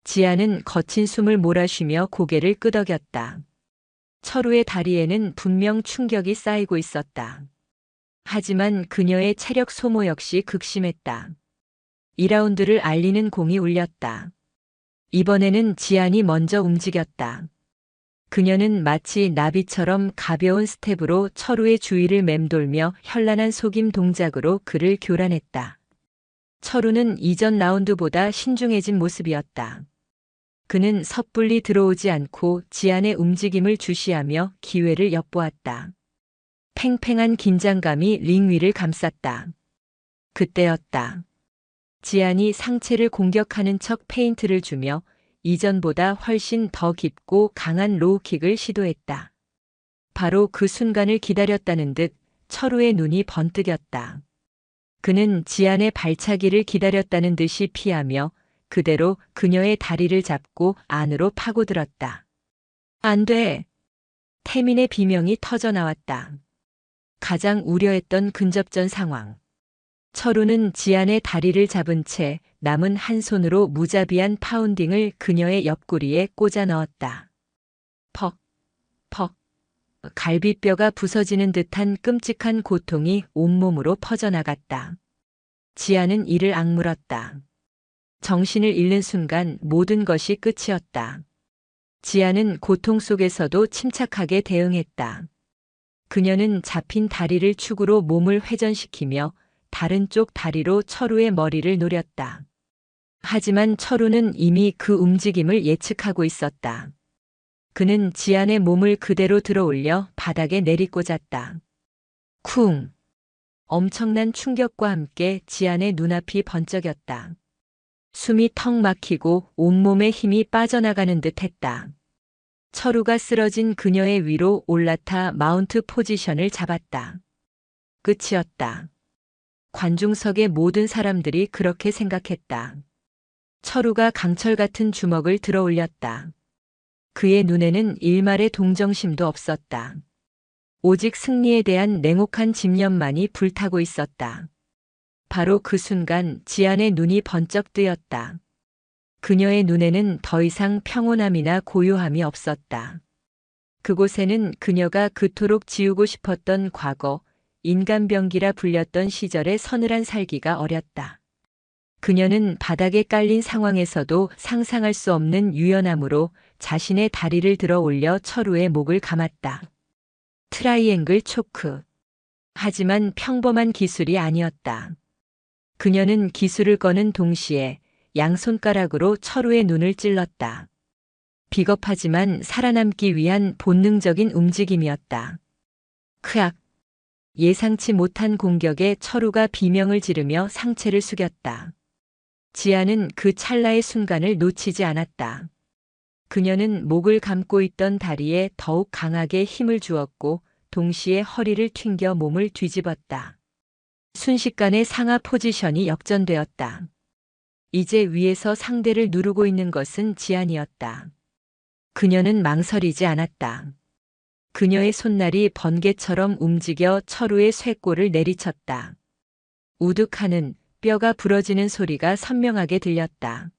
A: 지아는 거친 숨을 몰아쉬며 고개를 끄덕였다. 철우의 다리에는 분명 충격이 쌓이고 있었다. 하지만 그녀의 체력 소모 역시 극심했다. 2라운드를 알리는 공이 울렸다. 이번에는 지안이 먼저 움직였다. 그녀는 마치 나비처럼 가벼운 스텝으로 철우의 주위를 맴돌며 현란한 속임 동작으로 그를 교란했다. 철우는 이전 라운드보다 신중해진 모습이었다. 그는 섣불리 들어오지 않고 지안의 움직임을 주시하며 기회를 엿보았다. 팽팽한 긴장감이 링 위를 감쌌다. 그때였다. 지안이 상체를 공격하는 척 페인트를 주며 이전보다 훨씬 더 깊고 강한 로우킥을 시도했다. 바로 그 순간을 기다렸다는 듯 철우의 눈이 번뜩였다. 그는 지안의 발차기를 기다렸다는 듯이 피하며 그대로 그녀의 다리를 잡고 안으로 파고들었다. 안 돼! 태민의 비명이 터져나왔다. 가장 우려했던 근접전 상황. 철우는 지안의 다리를 잡은 채 남은 한 손으로 무자비한 파운딩을 그녀의 옆구리에 꽂아 넣었다. 퍽, 퍽. 갈비뼈가 부서지는 듯한 끔찍한 고통이 온몸으로 퍼져나갔다. 지안은 이를 악물었다. 정신을 잃는 순간 모든 것이 끝이었다. 지안은 고통 속에서도 침착하게 대응했다. 그녀는 잡힌 다리를 축으로 몸을 회전시키며 다른 쪽 다리로 철우의 머리를 노렸다. 하지만 철우는 이미 그 움직임을 예측하고 있었다. 그는 지안의 몸을 그대로 들어올려 바닥에 내리꽂았다. 쿵! 엄청난 충격과 함께 지안의 눈앞이 번쩍였다. 숨이 턱 막히고 온몸에 힘이 빠져나가는 듯 했다. 철우가 쓰러진 그녀의 위로 올라타 마운트 포지션을 잡았다. 끝이었다. 관중석의 모든 사람들이 그렇게 생각했다. 철우가 강철 같은 주먹을 들어 올렸다. 그의 눈에는 일말의 동정심도 없었다. 오직 승리에 대한 냉혹한 집념만이 불타고 있었다. 바로 그 순간 지안의 눈이 번쩍 뜨였다. 그녀의 눈에는 더 이상 평온함이나 고요함이 없었다. 그곳에는 그녀가 그토록 지우고 싶었던 과거, 인간병기라 불렸던 시절의 서늘한 살기가 어렸다. 그녀는 바닥에 깔린 상황에서도 상상할 수 없는 유연함으로 자신의 다리를 들어 올려 철우의 목을 감았다. 트라이앵글 초크. 하지만 평범한 기술이 아니었다. 그녀는 기술을 거는 동시에 양손가락으로 철우의 눈을 찔렀다. 비겁하지만 살아남기 위한 본능적인 움직임이었다. 크악. 예상치 못한 공격에 철우가 비명을 지르며 상체를 숙였다. 지아는 그 찰나의 순간을 놓치지 않았다. 그녀는 목을 감고 있던 다리에 더욱 강하게 힘을 주었고 동시에 허리를 튕겨 몸을 뒤집었다. 순식간에 상하 포지션이 역전되었다. 이제 위에서 상대를 누르고 있는 것은 지안이었다. 그녀는 망설이지 않았다. 그녀의 손날이 번개처럼 움직여 철우의 쇄골을 내리쳤다. 우득하는 뼈가 부러지는 소리가 선명하게 들렸다.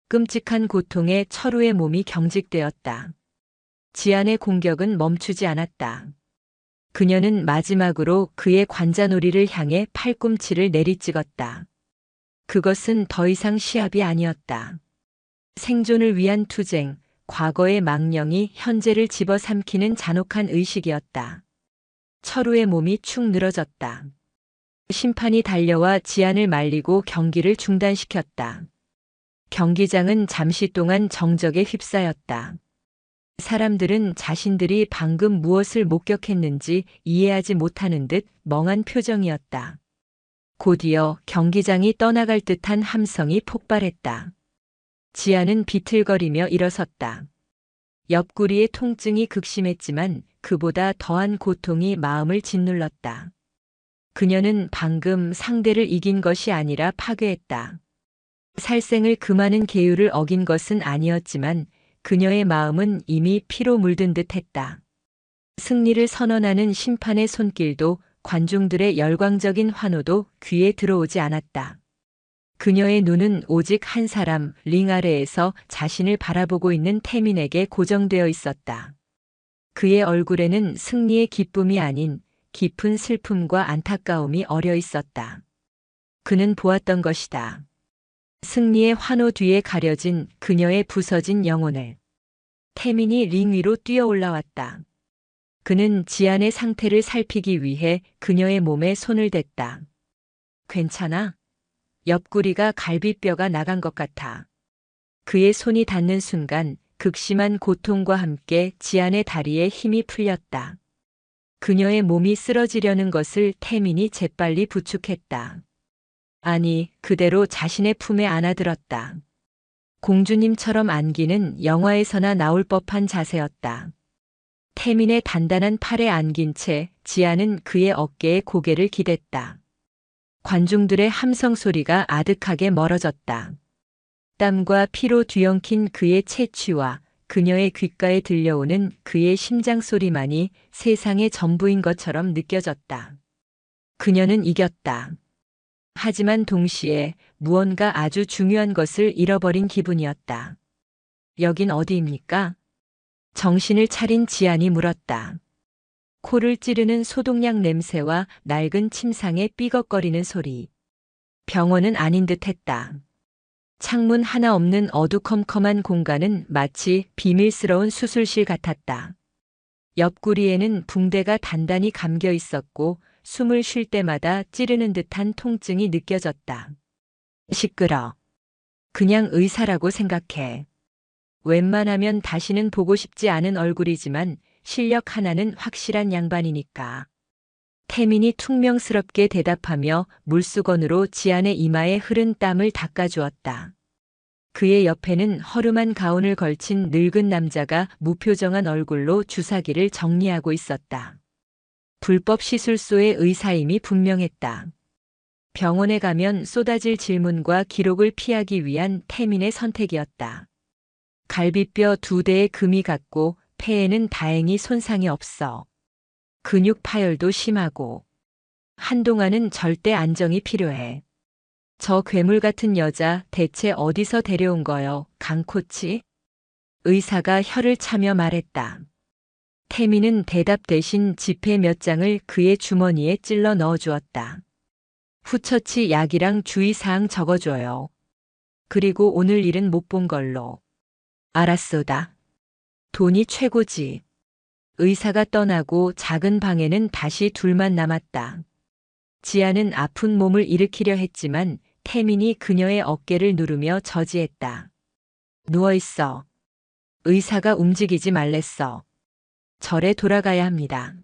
A: 끔찍한 고통에 철우의 몸이 경직되었다. 지안의 공격은 멈추지 않았다. 그녀는 마지막으로 그의 관자놀이를 향해 팔꿈치를 내리찍었다. 그것은 더 이상 시합이 아니었다. 생존을 위한 투쟁, 과거의 망령이 현재를 집어삼키는 잔혹한 의식이었다. 철우의 몸이 축 늘어졌다. 심판이 달려와 지안을 말리고 경기를 중단시켰다. 경기장은 잠시 동안 정적에 휩싸였다. 사람들은 자신들이 방금 무엇을 목격했는지 이해하지 못하는 듯 멍한 표정이었다. 곧이어 경기장이 떠나갈 듯한 함성이 폭발했다. 지아는 비틀거리며 일어섰다. 옆구리의 통증이 극심했지만 그보다 더한 고통이 마음을 짓눌렀다. 그녀는 방금 상대를 이긴 것이 아니라 파괴했다. 살생을 금하는 계율을 어긴 것은 아니었지만 그녀의 마음은 이미 피로 물든 듯했다. 승리를 선언하는 심판의 손길도 관중들의 열광적인 환호도 귀에 들어오지 않았다. 그녀의 눈은 오직 한 사람, 링 아래에서 자신을 바라보고 있는 태민에게 고정되어 있었다. 그의 얼굴에는 승리의 기쁨이 아닌 깊은 슬픔과 안타까움이 어려 있었다. 그는 보았던 것이다. 승리의 환호 뒤에 가려진 그녀의 부서진 영혼을. 태민이 링 위로 뛰어 올라왔다. 그는 지안의 상태를 살피기 위해 그녀의 몸에 손을 댔다. 괜찮아? 옆구리가 갈비뼈가 나간 것 같아. 그의 손이 닿는 순간 극심한 고통과 함께 지안의 다리에 힘이 풀렸다. 그녀의 몸이 쓰러지려는 것을 태민이 재빨리 부축했다. 아니, 그대로 자신의 품에 안아들었다. 공주님처럼 안기는 영화에서나 나올 법한 자세였다. 태민의 단단한 팔에 안긴 채 지아는 그의 어깨에 고개를 기댔다. 관중들의 함성 소리가 아득하게 멀어졌다. 땀과 피로 뒤엉킨 그의 채취와 그녀의 귓가에 들려오는 그의 심장 소리만이 세상의 전부인 것처럼 느껴졌다. 그녀는 이겼다. 하지만 동시에 무언가 아주 중요한 것을 잃어버린 기분이었다. 여긴 어디입니까? 정신을 차린 지안이 물었다. 코를 찌르는 소독약 냄새와 낡은 침상의 삐걱거리는 소리. 병원은 아닌 듯 했다. 창문 하나 없는 어두컴컴한 공간은 마치 비밀스러운 수술실 같았다. 옆구리에는 붕대가 단단히 감겨 있었고 숨을 쉴 때마다 찌르는 듯한 통증이 느껴졌다. 시끄러. 그냥 의사라고 생각해. 웬만하면 다시는 보고 싶지 않은 얼굴이지만 실력 하나는 확실한 양반이니까. 태민이 퉁명스럽게 대답하며 물수건으로 지안의 이마에 흐른 땀을 닦아주었다. 그의 옆에는 허름한 가운을 걸친 늙은 남자가 무표정한 얼굴로 주사기를 정리하고 있었다. 불법 시술소의 의사임이 분명했다. 병원에 가면 쏟아질 질문과 기록을 피하기 위한 태민의 선택이었다. 갈비뼈 2대의 금이 갔고 폐에는 다행히 손상이 없어. 근육 파열도 심하고. 한동안은 절대 안정이 필요해. 저 괴물 같은 여자 대체 어디서 데려온 거요, 강코치? 의사가 혀를 차며 말했다. 태민은 대답 대신 지폐 몇 장을 그의 주머니에 찔러 넣어주었다. 후처치 약이랑 주의사항 적어줘요. 그리고 오늘 일은 못 본 걸로. 알았소다. 돈이 최고지. 의사가 떠나고 작은 방에는 다시 둘만 남았다. 지아는 아픈 몸을 일으키려 했지만 태민이 그녀의 어깨를 누르며 저지했다. 누워있어. 의사가 움직이지 말랬어. 절에 돌아가야 합니다.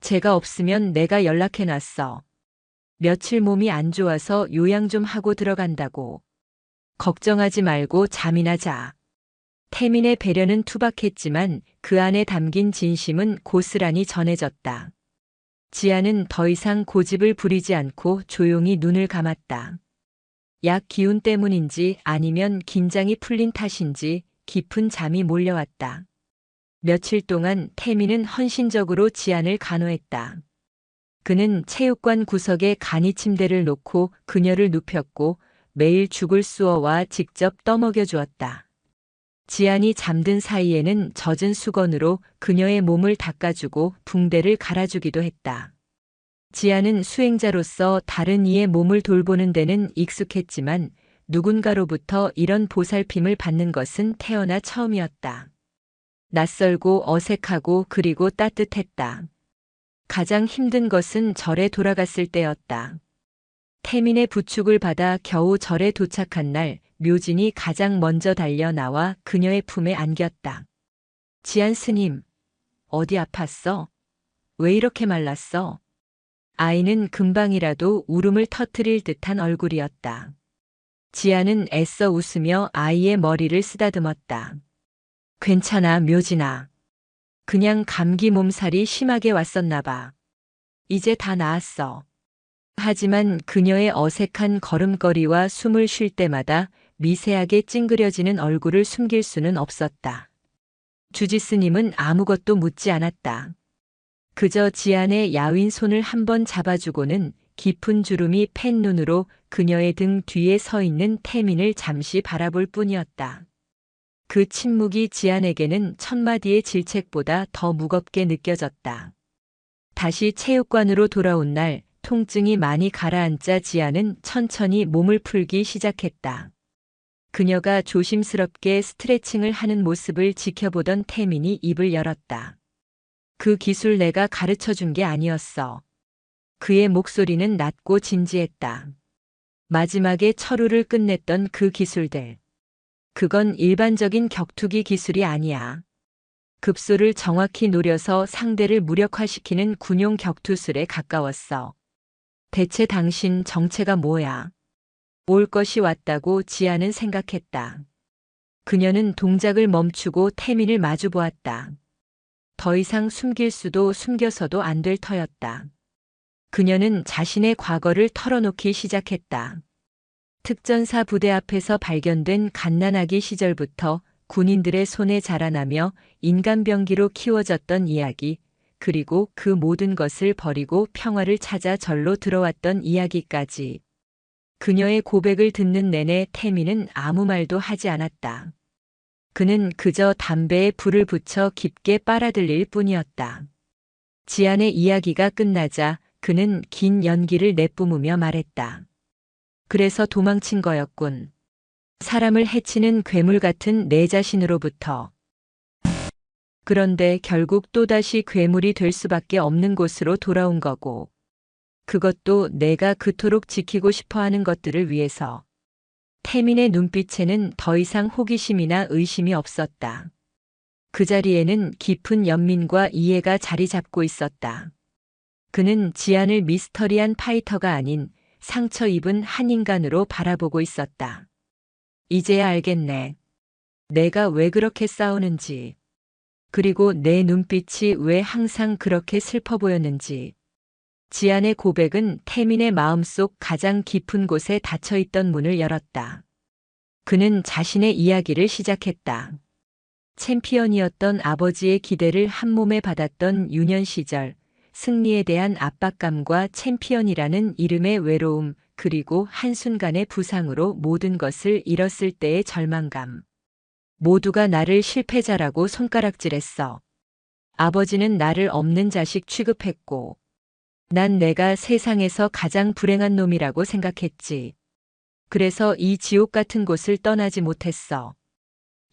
A: 제가 없으면 내가 연락해놨어. 며칠 몸이 안 좋아서 요양 좀 하고 들어간다고. 걱정하지 말고 잠이나 자. 태민의 배려는 투박했지만 그 안에 담긴 진심은 고스란히 전해졌다. 지아는 더 이상 고집을 부리지 않고 조용히 눈을 감았다. 약 기운 때문인지 아니면 긴장이 풀린 탓인지 깊은 잠이 몰려왔다. 며칠 동안 태민은 헌신적으로 지안을 간호했다. 그는 체육관 구석에 간이 침대를 놓고 그녀를 눕혔고 매일 죽을 쑤어와 직접 떠먹여 주었다. 지안이 잠든 사이에는 젖은 수건으로 그녀의 몸을 닦아주고 붕대를 갈아주기도 했다. 지안은 수행자로서 다른 이의 몸을 돌보는 데는 익숙했지만 누군가로부터 이런 보살핌을 받는 것은 태어나 처음이었다. 낯설고 어색하고 그리고 따뜻했다. 가장 힘든 것은 절에 돌아갔을 때였다. 태민의 부축을 받아 겨우 절에 도착한 날 묘진이 가장 먼저 달려 나와 그녀의 품에 안겼다. 지안 스님, 어디 아팠어? 왜 이렇게 말랐어? 아이는 금방이라도 울음을 터뜨릴 듯한 얼굴이었다. 지안은 애써 웃으며 아이의 머리를 쓰다듬었다. 괜찮아, 묘진아. 그냥 감기 몸살이 심하게 왔었나 봐. 이제 다 나았어. 하지만 그녀의 어색한 걸음걸이와 숨을 쉴 때마다 미세하게 찡그려지는 얼굴을 숨길 수는 없었다. 주지스님은 아무것도 묻지 않았다. 그저 지안의 야윈 손을 한번 잡아주고는 깊은 주름이 팬 눈으로 그녀의 등 뒤에 서 있는 태민을 잠시 바라볼 뿐이었다. 그 침묵이 지안에게는 천마디의 질책보다 더 무겁게 느껴졌다. 다시 체육관으로 돌아온 날 통증이 많이 가라앉자 지안은 천천히 몸을 풀기 시작했다. 그녀가 조심스럽게 스트레칭을 하는 모습을 지켜보던 태민이 입을 열었다. 그 기술 내가 가르쳐 준 게 아니었어. 그의 목소리는 낮고 진지했다. 마지막에 철우를 끝냈던 그 기술들. 그건 일반적인 격투기 기술이 아니야. 급소를 정확히 노려서 상대를 무력화시키는 군용 격투술에 가까웠어. 대체 당신 정체가 뭐야? 올 것이 왔다고 지안은 생각했다. 그녀는 동작을 멈추고 태민을 마주보았다. 더 이상 숨길 수도 숨겨서도 안 될 터였다. 그녀는 자신의 과거를 털어놓기 시작했다. 특전사 부대 앞에서 발견된 갓난아기 시절부터 군인들의 손에 자라나며 인간병기로 키워졌던 이야기, 그리고 그 모든 것을 버리고 평화를 찾아 절로 들어왔던 이야기까지. 그녀의 고백을 듣는 내내 태민은 아무 말도 하지 않았다. 그는 그저 담배에 불을 붙여 깊게 빨아들일 뿐이었다. 지안의 이야기가 끝나자 그는 긴 연기를 내뿜으며 말했다. 그래서 도망친 거였군. 사람을 해치는 괴물 같은 내 자신으로부터. 그런데 결국 또다시 괴물이 될 수밖에 없는 곳으로 돌아온 거고. 그것도 내가 그토록 지키고 싶어 하는 것들을 위해서. 태민의 눈빛에는 더 이상 호기심이나 의심이 없었다. 그 자리에는 깊은 연민과 이해가 자리 잡고 있었다. 그는 지안을 미스터리한 파이터가 아닌 상처 입은 한 인간으로 바라보고 있었다. 이제야 알겠네. 내가 왜 그렇게 싸우는지. 그리고 내 눈빛이 왜 항상 그렇게 슬퍼 보였는지. 지안의 고백은 태민의 마음속 가장 깊은 곳에 닫혀있던 문을 열었다. 그는 자신의 이야기를 시작했다. 챔피언이었던 아버지의 기대를 한몸에 받았던 유년 시절, 승리에 대한 압박감과 챔피언이라는 이름의 외로움, 그리고 한순간의 부상으로 모든 것을 잃었을 때의 절망감. 모두가 나를 실패자라고 손가락질했어. 아버지는 나를 없는 자식 취급했고, 난 내가 세상에서 가장 불행한 놈이라고 생각했지. 그래서 이 지옥 같은 곳을 떠나지 못했어.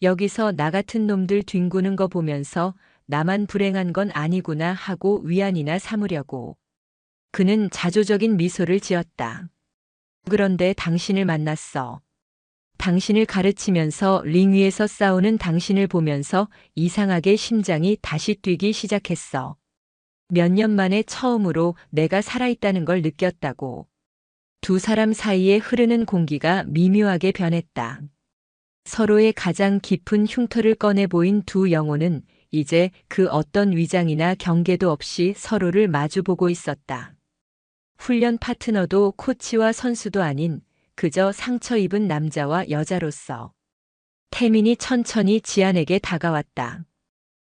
A: 여기서 나 같은 놈들 뒹구는 거 보면서 나만 불행한 건 아니구나 하고 위안이나 삼으려고. 그는 자조적인 미소를 지었다. 그런데 당신을 만났어. 당신을 가르치면서 링 위에서 싸우는 당신을 보면서 이상하게 심장이 다시 뛰기 시작했어. 몇 년 만에 처음으로 내가 살아있다는 걸 느꼈다고. 두 사람 사이에 흐르는 공기가 미묘하게 변했다. 서로의 가장 깊은 흉터를 꺼내 보인 두 영혼은 이제 그 어떤 위장이나 경계도 없이 서로를 마주보고 있었다. 훈련 파트너도 코치와 선수도 아닌 그저 상처 입은 남자와 여자로서. 태민이 천천히 지안에게 다가왔다.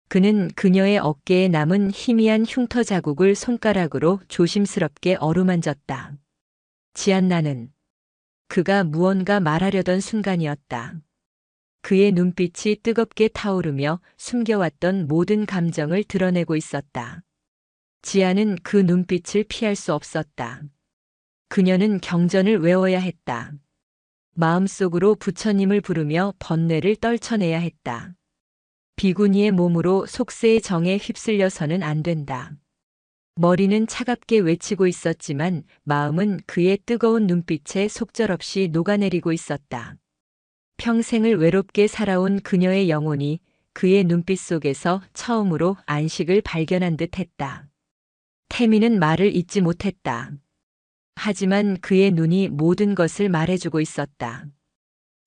A: 그는 그녀의 어깨에 남은 희미한 흉터 자국을 손가락으로 조심스럽게 어루만졌다. 지안 나는. 그가 무언가 말하려던 순간이었다. 그의 눈빛이 뜨겁게 타오르며 숨겨왔던 모든 감정을 드러내고 있었다. 지아는 그 눈빛을 피할 수 없었다. 그녀는 경전을 외워야 했다. 마음속으로 부처님을 부르며 번뇌를 떨쳐내야 했다. 비구니의 몸으로 속세의 정에 휩쓸려서는 안 된다. 머리는 차갑게 외치고 있었지만 마음은 그의 뜨거운 눈빛에 속절없이 녹아내리고 있었다. 평생을 외롭게 살아온 그녀의 영혼이 그의 눈빛 속에서 처음으로 안식을 발견한 듯 했다. 태미는 말을 잇지 못했다. 하지만 그의 눈이 모든 것을 말해주고 있었다.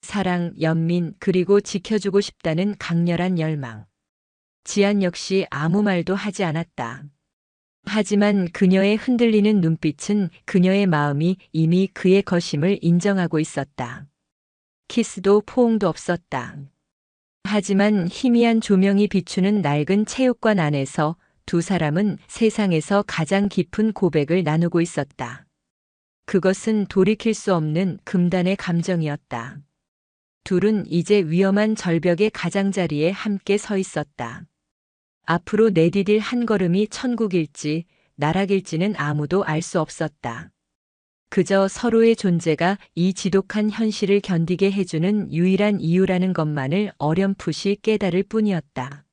A: 사랑, 연민, 그리고 지켜주고 싶다는 강렬한 열망. 지안 역시 아무 말도 하지 않았다. 하지만 그녀의 흔들리는 눈빛은 그녀의 마음이 이미 그의 것임을 인정하고 있었다. 키스도 포옹도 없었다. 하지만 희미한 조명이 비추는 낡은 체육관 안에서 두 사람은 세상에서 가장 깊은 고백을 나누고 있었다. 그것은 돌이킬 수 없는 금단의 감정이었다. 둘은 이제 위험한 절벽의 가장자리에 함께 서 있었다. 앞으로 내디딜 한 걸음이 천국일지 나락일지는 아무도 알 수 없었다. 그저 서로의 존재가 이 지독한 현실을 견디게 해주는 유일한 이유라는 것만을 어렴풋이 깨달을 뿐이었다.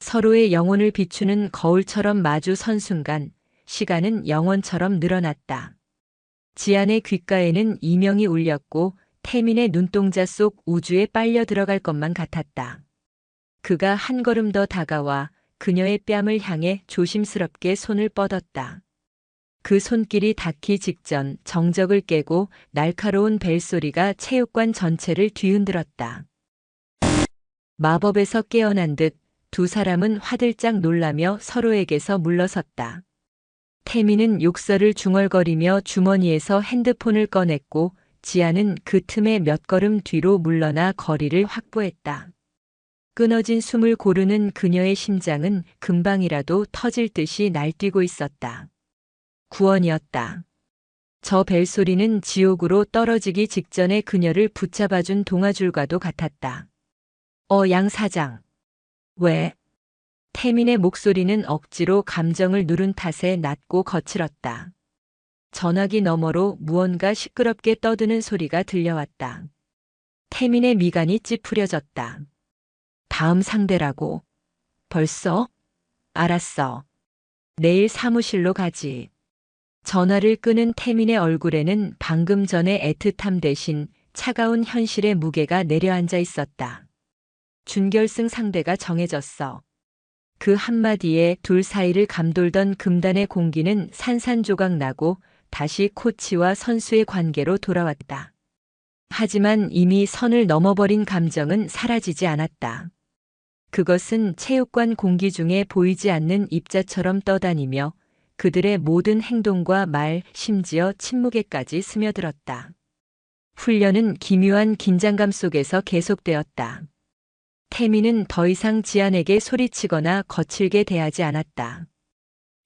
A: 서로의 영혼을 비추는 거울처럼 마주 선 순간 시간은 영원처럼 늘어났다. 지안의 귓가에는 이명이 울렸고 태민의 눈동자 속 우주에 빨려 들어갈 것만 같았다. 그가 한 걸음 더 다가와 그녀의 뺨을 향해 조심스럽게 손을 뻗었다. 그 손길이 닿기 직전 정적을 깨고 날카로운 벨소리가 체육관 전체를 뒤흔들었다. 마법에서 깨어난 듯 두 사람은 화들짝 놀라며 서로에게서 물러섰다. 태미는 욕설을 중얼거리며 주머니에서 핸드폰을 꺼냈고 지아는 그 틈에 몇 걸음 뒤로 물러나 거리를 확보했다. 끊어진 숨을 고르는 그녀의 심장은 금방이라도 터질 듯이 날뛰고 있었다. 구원이었다. 저 벨소리는 지옥으로 떨어지기 직전에 그녀를 붙잡아준 동아줄과도 같았다. 양 사장. 왜? 태민의 목소리는 억지로 감정을 누른 탓에 낮고 거칠었다. 전화기 너머로 무언가 시끄럽게 떠드는 소리가 들려왔다. 태민의 미간이 찌푸려졌다. 다음 상대라고. 벌써? 알았어. 내일 사무실로 가지. 전화를 끄는 태민의 얼굴에는 방금 전의 애틋함 대신 차가운 현실의 무게가 내려앉아 있었다. 준결승 상대가 정해졌어. 그 한마디에 둘 사이를 감돌던 금단의 공기는 산산조각 나고 다시 코치와 선수의 관계로 돌아왔다. 하지만 이미 선을 넘어버린 감정은 사라지지 않았다. 그것은 체육관 공기 중에 보이지 않는 입자처럼 떠다니며 그들의 모든 행동과 말, 심지어 침묵에까지 스며들었다. 훈련은 기묘한 긴장감 속에서 계속되었다. 태미는 더 이상 지안에게 소리치거나 거칠게 대하지 않았다.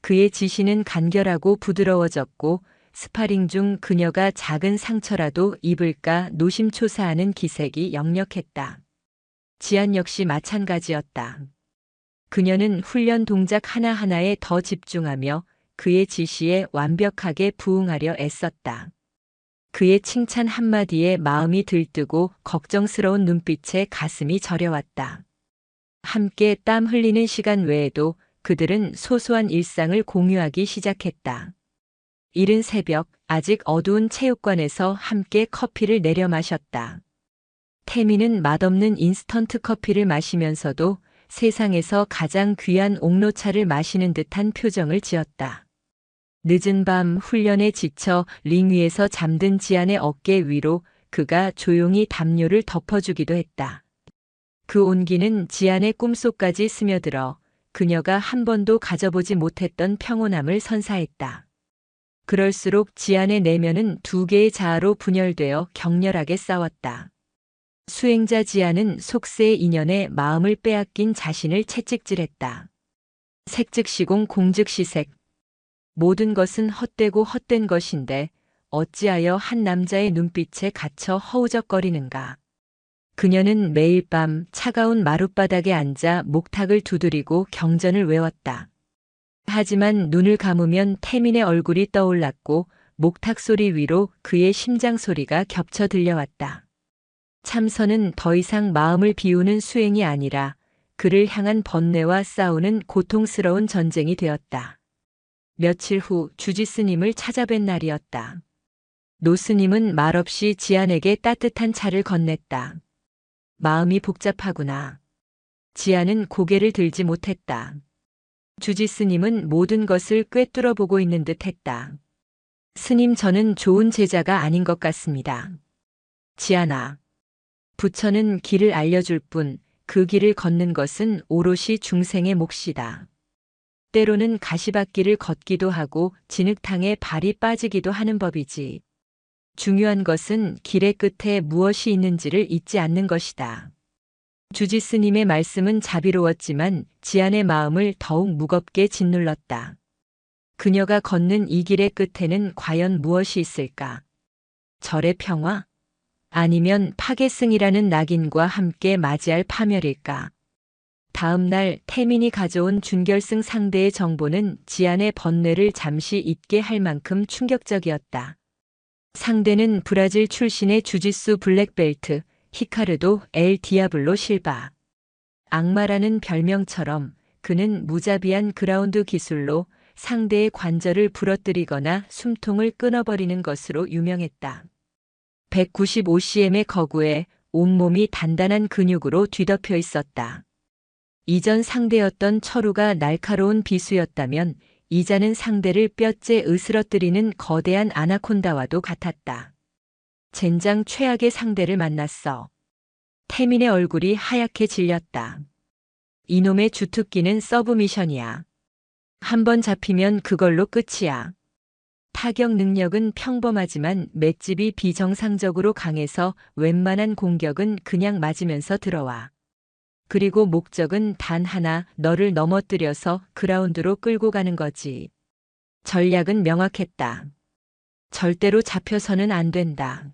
A: 그의 지시는 간결하고 부드러워졌고 스파링 중 그녀가 작은 상처라도 입을까 노심초사하는 기색이 역력했다. 지안 역시 마찬가지였다. 그녀는 훈련 동작 하나하나에 더 집중하며 그의 지시에 완벽하게 부응하려 애썼다. 그의 칭찬 한마디에 마음이 들뜨고 걱정스러운 눈빛에 가슴이 저려왔다. 함께 땀 흘리는 시간 외에도 그들은 소소한 일상을 공유하기 시작했다. 이른 새벽, 아직 어두운 체육관에서 함께 커피를 내려 마셨다. 태미는 맛없는 인스턴트 커피를 마시면서도 세상에서 가장 귀한 옥로차를 마시는 듯한 표정을 지었다. 늦은 밤 훈련에 지쳐 링 위에서 잠든 지안의 어깨 위로 그가 조용히 담요를 덮어주기도 했다. 그 온기는 지안의 꿈속까지 스며들어 그녀가 한 번도 가져보지 못했던 평온함을 선사했다. 그럴수록 지안의 내면은 두 개의 자아로 분열되어 격렬하게 싸웠다. 수행자 지안은 속세의 인연에 마음을 빼앗긴 자신을 채찍질했다. 색즉시공 공즉시색. 모든 것은 헛되고 헛된 것인데 어찌하여 한 남자의 눈빛에 갇혀 허우적거리는가. 그녀는 매일 밤 차가운 마룻바닥에 앉아 목탁을 두드리고 경전을 외웠다. 하지만 눈을 감으면 태민의 얼굴이 떠올랐고 목탁 소리 위로 그의 심장 소리가 겹쳐 들려왔다. 참선은 더 이상 마음을 비우는 수행이 아니라 그를 향한 번뇌와 싸우는 고통스러운 전쟁이 되었다. 며칠 후 주지스님을 찾아뵌 날이었다. 노스님은 말없이 지안에게 따뜻한 차를 건넸다. 마음이 복잡하구나. 지안은 고개를 들지 못했다. 주지스님은 모든 것을 꿰뚫어 보고 있는 듯 했다. 스님, 저는 좋은 제자가 아닌 것 같습니다. 지안아. 부처는 길을 알려줄 뿐 그 길을 걷는 것은 오롯이 중생의 몫이다. 때로는 가시밭길을 걷기도 하고 진흙탕에 발이 빠지기도 하는 법이지. 중요한 것은 길의 끝에 무엇이 있는지를 잊지 않는 것이다. 주지스님의 말씀은 자비로웠지만 지안의 마음을 더욱 무겁게 짓눌렀다. 그녀가 걷는 이 길의 끝에는 과연 무엇이 있을까? 절의 평화? 아니면 파괴승이라는 낙인과 함께 맞이할 파멸일까? 다음 날 태민이 가져온 준결승 상대의 정보는 지안의 번뇌를 잠시 잊게 할 만큼 충격적이었다. 상대는 브라질 출신의 주짓수 블랙벨트 히카르도 엘 디아블로 실바. 악마라는 별명처럼 그는 무자비한 그라운드 기술로 상대의 관절을 부러뜨리거나 숨통을 끊어버리는 것으로 유명했다. 195cm의 거구에 온몸이 단단한 근육으로 뒤덮여 있었다. 이전 상대였던 철우가 날카로운 비수였다면 이자는 상대를 뼈째 으스러뜨리는 거대한 아나콘다와도 같았다. 젠장 최악의 상대를 만났어. 태민의 얼굴이 하얗게 질렸다. 이놈의 주특기는 서브미션이야. 한 번 잡히면 그걸로 끝이야. 타격 능력은 평범하지만 맷집이 비정상적으로 강해서 웬만한 공격은 그냥 맞으면서 들어와. 그리고 목적은 단 하나, 너를 넘어뜨려서 그라운드로 끌고 가는 거지. 전략은 명확했다. 절대로 잡혀서는 안 된다.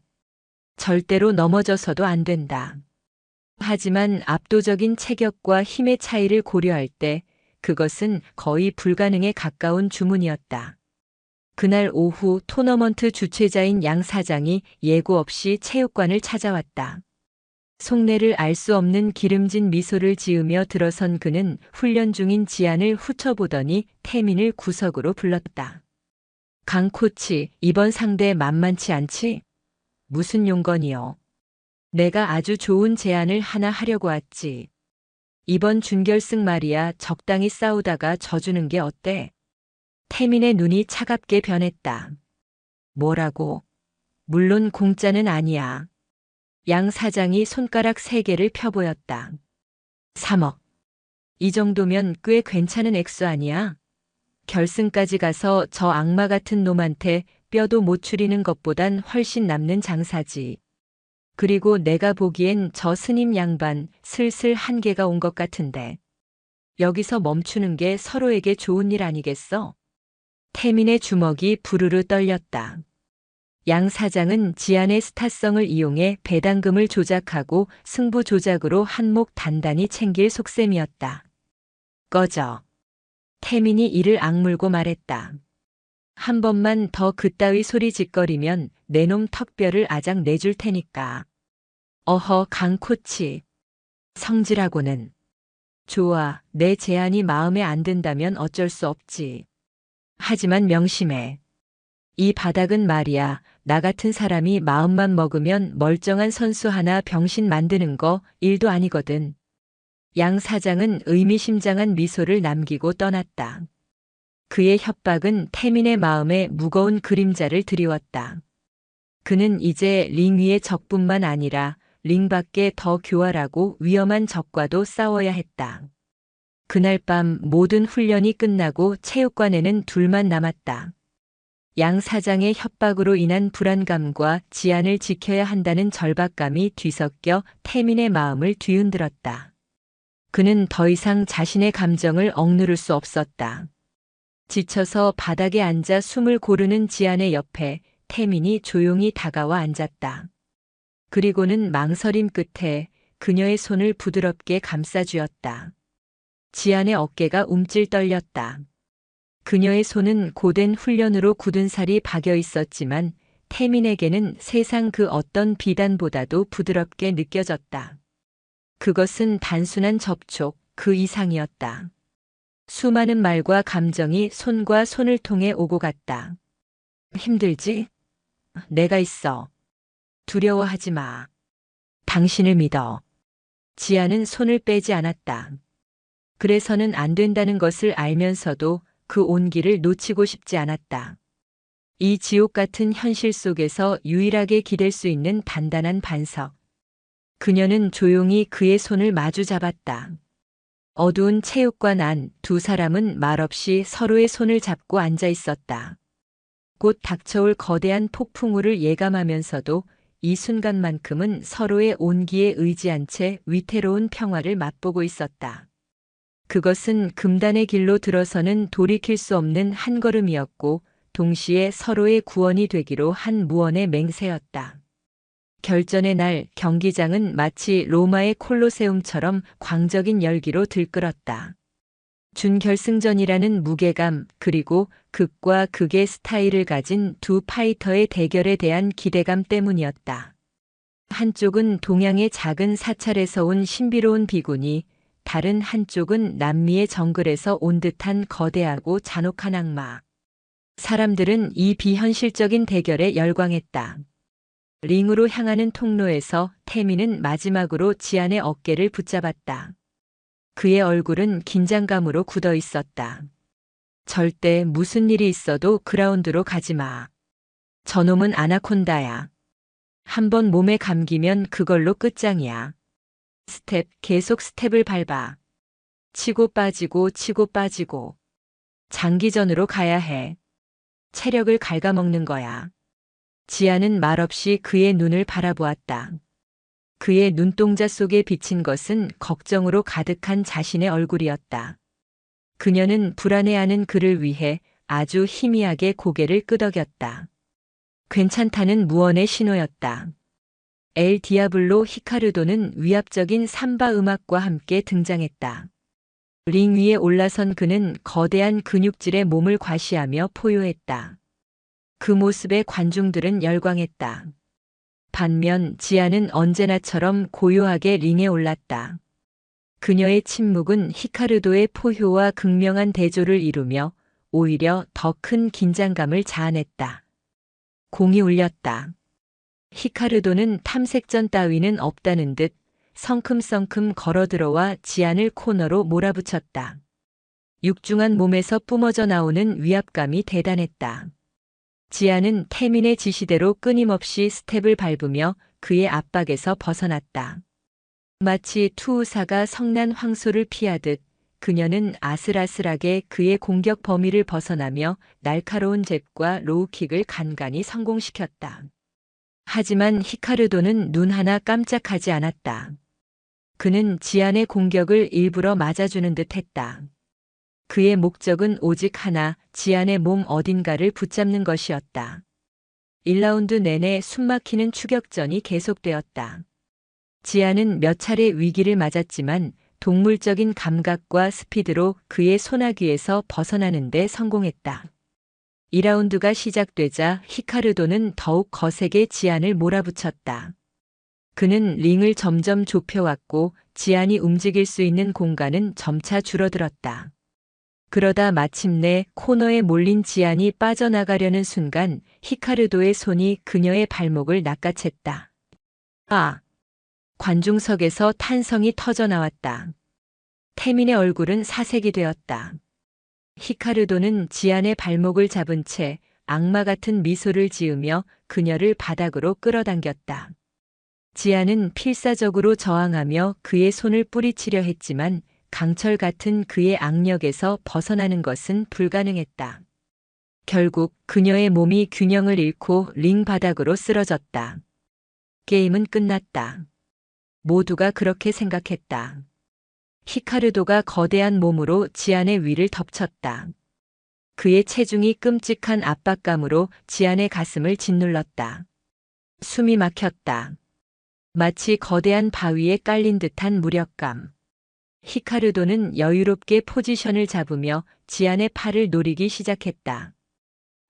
A: 절대로 넘어져서도 안 된다. 하지만 압도적인 체격과 힘의 차이를 고려할 때 그것은 거의 불가능에 가까운 주문이었다. 그날 오후 토너먼트 주최자인 양 사장이 예고 없이 체육관을 찾아왔다. 속내를 알 수 없는 기름진 미소를 지으며 들어선 그는 훈련 중인 지안을 훑어보더니 태민을 구석으로 불렀다. 강 코치, 이번 상대 만만치 않지? 무슨 용건이요? 내가 아주 좋은 제안을 하나 하려고 왔지. 이번 준결승 말이야, 적당히 싸우다가 져주는 게 어때? 태민의 눈이 차갑게 변했다. 뭐라고? 물론 공짜는 아니야. 양 사장이 손가락 3개를 펴보였다. 3억. 이 정도면 꽤 괜찮은 액수 아니야? 결승까지 가서 저 악마 같은 놈한테 뼈도 못 추리는 것보단 훨씬 남는 장사지. 그리고 내가 보기엔 저 스님 양반 슬슬 한계가 온 것 같은데. 여기서 멈추는 게 서로에게 좋은 일 아니겠어? 태민의 주먹이 부르르 떨렸다. 양 사장은 지안의 스타성을 이용해 배당금을 조작하고 승부 조작으로 한몫 단단히 챙길 속셈이었다. 꺼져. 태민이 이를 악물고 말했다. 한 번만 더 그따위 소리 짓거리면 내 놈 턱뼈를 아작 내줄 테니까. 어허, 강 코치. 성질하고는. 좋아, 내 제안이 마음에 안 든다면 어쩔 수 없지. 하지만 명심해. 이 바닥은 말이야, 나 같은 사람이 마음만 먹으면 멀쩡한 선수 하나 병신 만드는 거 일도 아니거든. 양 사장은 의미심장한 미소를 남기고 떠났다. 그의 협박은 태민의 마음에 무거운 그림자를 드리웠다. 그는 이제 링 위의 적뿐만 아니라 링 밖에 더 교활하고 위험한 적과도 싸워야 했다. 그날 밤 모든 훈련이 끝나고 체육관에는 둘만 남았다. 양 사장의 협박으로 인한 불안감과 지안을 지켜야 한다는 절박감이 뒤섞여 태민의 마음을 뒤흔들었다. 그는 더 이상 자신의 감정을 억누를 수 없었다. 지쳐서 바닥에 앉아 숨을 고르는 지안의 옆에 태민이 조용히 다가와 앉았다. 그리고는 망설임 끝에 그녀의 손을 부드럽게 감싸쥐었다. 지안의 어깨가 움찔 떨렸다. 그녀의 손은 고된 훈련으로 굳은 살이 박여 있었지만 태민에게는 세상 그 어떤 비단보다도 부드럽게 느껴졌다. 그것은 단순한 접촉, 그 이상이었다. 수많은 말과 감정이 손과 손을 통해 오고 갔다. 힘들지? 내가 있어. 두려워하지 마. 당신을 믿어. 지아는 손을 빼지 않았다. 그래서는 안 된다는 것을 알면서도 그 온기를 놓치고 싶지 않았다. 이 지옥 같은 현실 속에서 유일하게 기댈 수 있는 단단한 반석. 그녀는 조용히 그의 손을 마주 잡았다. 어두운 체육관 안 두 사람은 말없이 서로의 손을 잡고 앉아 있었다. 곧 닥쳐올 거대한 폭풍우를 예감하면서도 이 순간만큼은 서로의 온기에 의지한 채 위태로운 평화를 맛보고 있었다. 그것은 금단의 길로 들어서는 돌이킬 수 없는 한 걸음이었고 동시에 서로의 구원이 되기로 한 무언의 맹세였다. 결전의 날 경기장은 마치 로마의 콜로세움처럼 광적인 열기로 들끓었다. 준결승전이라는 무게감 그리고 극과 극의 스타일을 가진 두 파이터의 대결에 대한 기대감 때문이었다. 한쪽은 동양의 작은 사찰에서 온 신비로운 비구니, 다른 한쪽은 남미의 정글에서 온 듯한 거대하고 잔혹한 악마. 사람들은 이 비현실적인 대결에 열광했다. 링으로 향하는 통로에서 태민은 마지막으로 지안의 어깨를 붙잡았다. 그의 얼굴은 긴장감으로 굳어 있었다. 절대 무슨 일이 있어도 그라운드로 가지 마. 저놈은 아나콘다야. 한번 몸에 감기면 그걸로 끝장이야. 계속 스텝을 밟아. 치고 빠지고 치고 빠지고. 장기전으로 가야 해. 체력을 갉아먹는 거야. 지아는 말없이 그의 눈을 바라보았다. 그의 눈동자 속에 비친 것은 걱정으로 가득한 자신의 얼굴이었다. 그녀는 불안해하는 그를 위해 아주 희미하게 고개를 끄덕였다. 괜찮다는 무언의 신호였다. 엘 디아블로 히카르도는 위압적인 삼바 음악과 함께 등장했다. 링 위에 올라선 그는 거대한 근육질의 몸을 과시하며 포효했다. 그 모습에 관중들은 열광했다. 반면 지아는 언제나처럼 고요하게 링에 올랐다. 그녀의 침묵은 히카르도의 포효와 극명한 대조를 이루며 오히려 더 큰 긴장감을 자아냈다. 공이 울렸다. 히카르도는 탐색전 따위는 없다는 듯 성큼성큼 걸어들어와 지안을 코너로 몰아붙였다. 육중한 몸에서 뿜어져 나오는 위압감이 대단했다. 지안은 태민의 지시대로 끊임없이 스텝을 밟으며 그의 압박에서 벗어났다. 마치 투우사가 성난 황소를 피하듯 그녀는 아슬아슬하게 그의 공격 범위를 벗어나며 날카로운 잽과 로우킥을 간간히 성공시켰다. 하지만 히카르도는 눈 하나 깜짝하지 않았다. 그는 지안의 공격을 일부러 맞아주는 듯 했다. 그의 목적은 오직 하나, 지안의 몸 어딘가를 붙잡는 것이었다. 1라운드 내내 숨막히는 추격전이 계속되었다. 지안은 몇 차례 위기를 맞았지만 동물적인 감각과 스피드로 그의 소나귀에서 벗어나는 데 성공했다. 2라운드가 시작되자 히카르도는 더욱 거세게 지안을 몰아붙였다. 그는 링을 점점 좁혀왔고 지안이 움직일 수 있는 공간은 점차 줄어들었다. 그러다 마침내 코너에 몰린 지안이 빠져나가려는 순간 히카르도의 손이 그녀의 발목을 낚아챘다. 아! 관중석에서 탄성이 터져나왔다. 태민의 얼굴은 사색이 되었다. 히카르도는 지안의 발목을 잡은 채 악마 같은 미소를 지으며 그녀를 바닥으로 끌어당겼다. 지안은 필사적으로 저항하며 그의 손을 뿌리치려 했지만 강철 같은 그의 악력에서 벗어나는 것은 불가능했다. 결국 그녀의 몸이 균형을 잃고 링 바닥으로 쓰러졌다. 게임은 끝났다. 모두가 그렇게 생각했다. 히카르도가 거대한 몸으로 지안의 위를 덮쳤다. 그의 체중이 끔찍한 압박감으로 지안의 가슴을 짓눌렀다. 숨이 막혔다. 마치 거대한 바위에 깔린 듯한 무력감. 히카르도는 여유롭게 포지션을 잡으며 지안의 팔을 노리기 시작했다.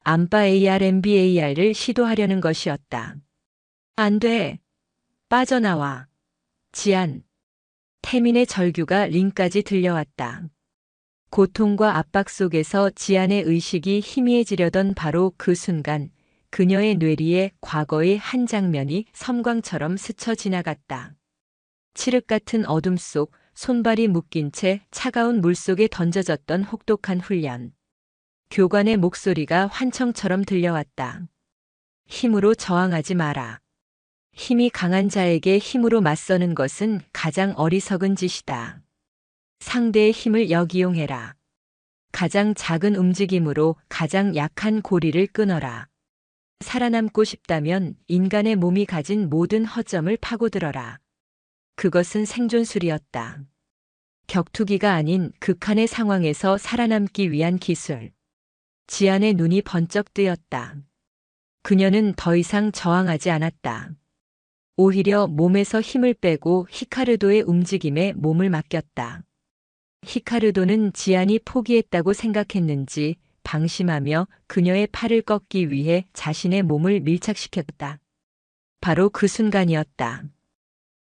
A: 안바 ARMBAR을 시도하려는 것이었다. 안 돼. 빠져나와. 지안. 태민의 절규가 링까지 들려왔다. 고통과 압박 속에서 지안의 의식이 희미해지려던 바로 그 순간 그녀의 뇌리에 과거의 한 장면이 섬광처럼 스쳐 지나갔다. 칠흑 같은 어둠 속 손발이 묶인 채 차가운 물속에 던져졌던 혹독한 훈련. 교관의 목소리가 환청처럼 들려왔다. 힘으로 저항하지 마라. 힘이 강한 자에게 힘으로 맞서는 것은 가장 어리석은 짓이다. 상대의 힘을 역이용해라. 가장 작은 움직임으로 가장 약한 고리를 끊어라. 살아남고 싶다면 인간의 몸이 가진 모든 허점을 파고들어라. 그것은 생존술이었다. 격투기가 아닌 극한의 상황에서 살아남기 위한 기술. 지안의 눈이 번쩍 뜨였다. 그녀는 더 이상 저항하지 않았다. 오히려 몸에서 힘을 빼고 히카르도의 움직임에 몸을 맡겼다. 히카르도는 지안이 포기했다고 생각했는지 방심하며 그녀의 팔을 꺾기 위해 자신의 몸을 밀착시켰다. 바로 그 순간이었다.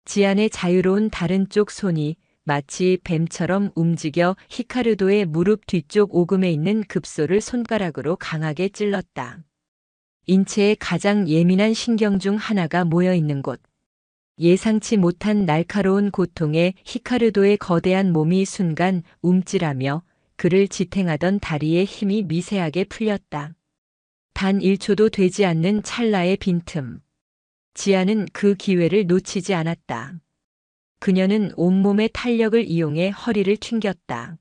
A: 지안의 자유로운 다른 쪽 손이 마치 뱀처럼 움직여 히카르도의 무릎 뒤쪽 오금에 있는 급소를 손가락으로 강하게 찔렀다. 인체의 가장 예민한 신경 중 하나가 모여 있는 곳. 예상치 못한 날카로운 고통에 히카르도의 거대한 몸이 순간 움찔하며 그를 지탱하던 다리의 힘이 미세하게 풀렸다. 단 1초도 되지 않는 찰나의 빈틈. 지안은 그 기회를 놓치지 않았다. 그녀는 온몸의 탄력을 이용해 허리를 튕겼다.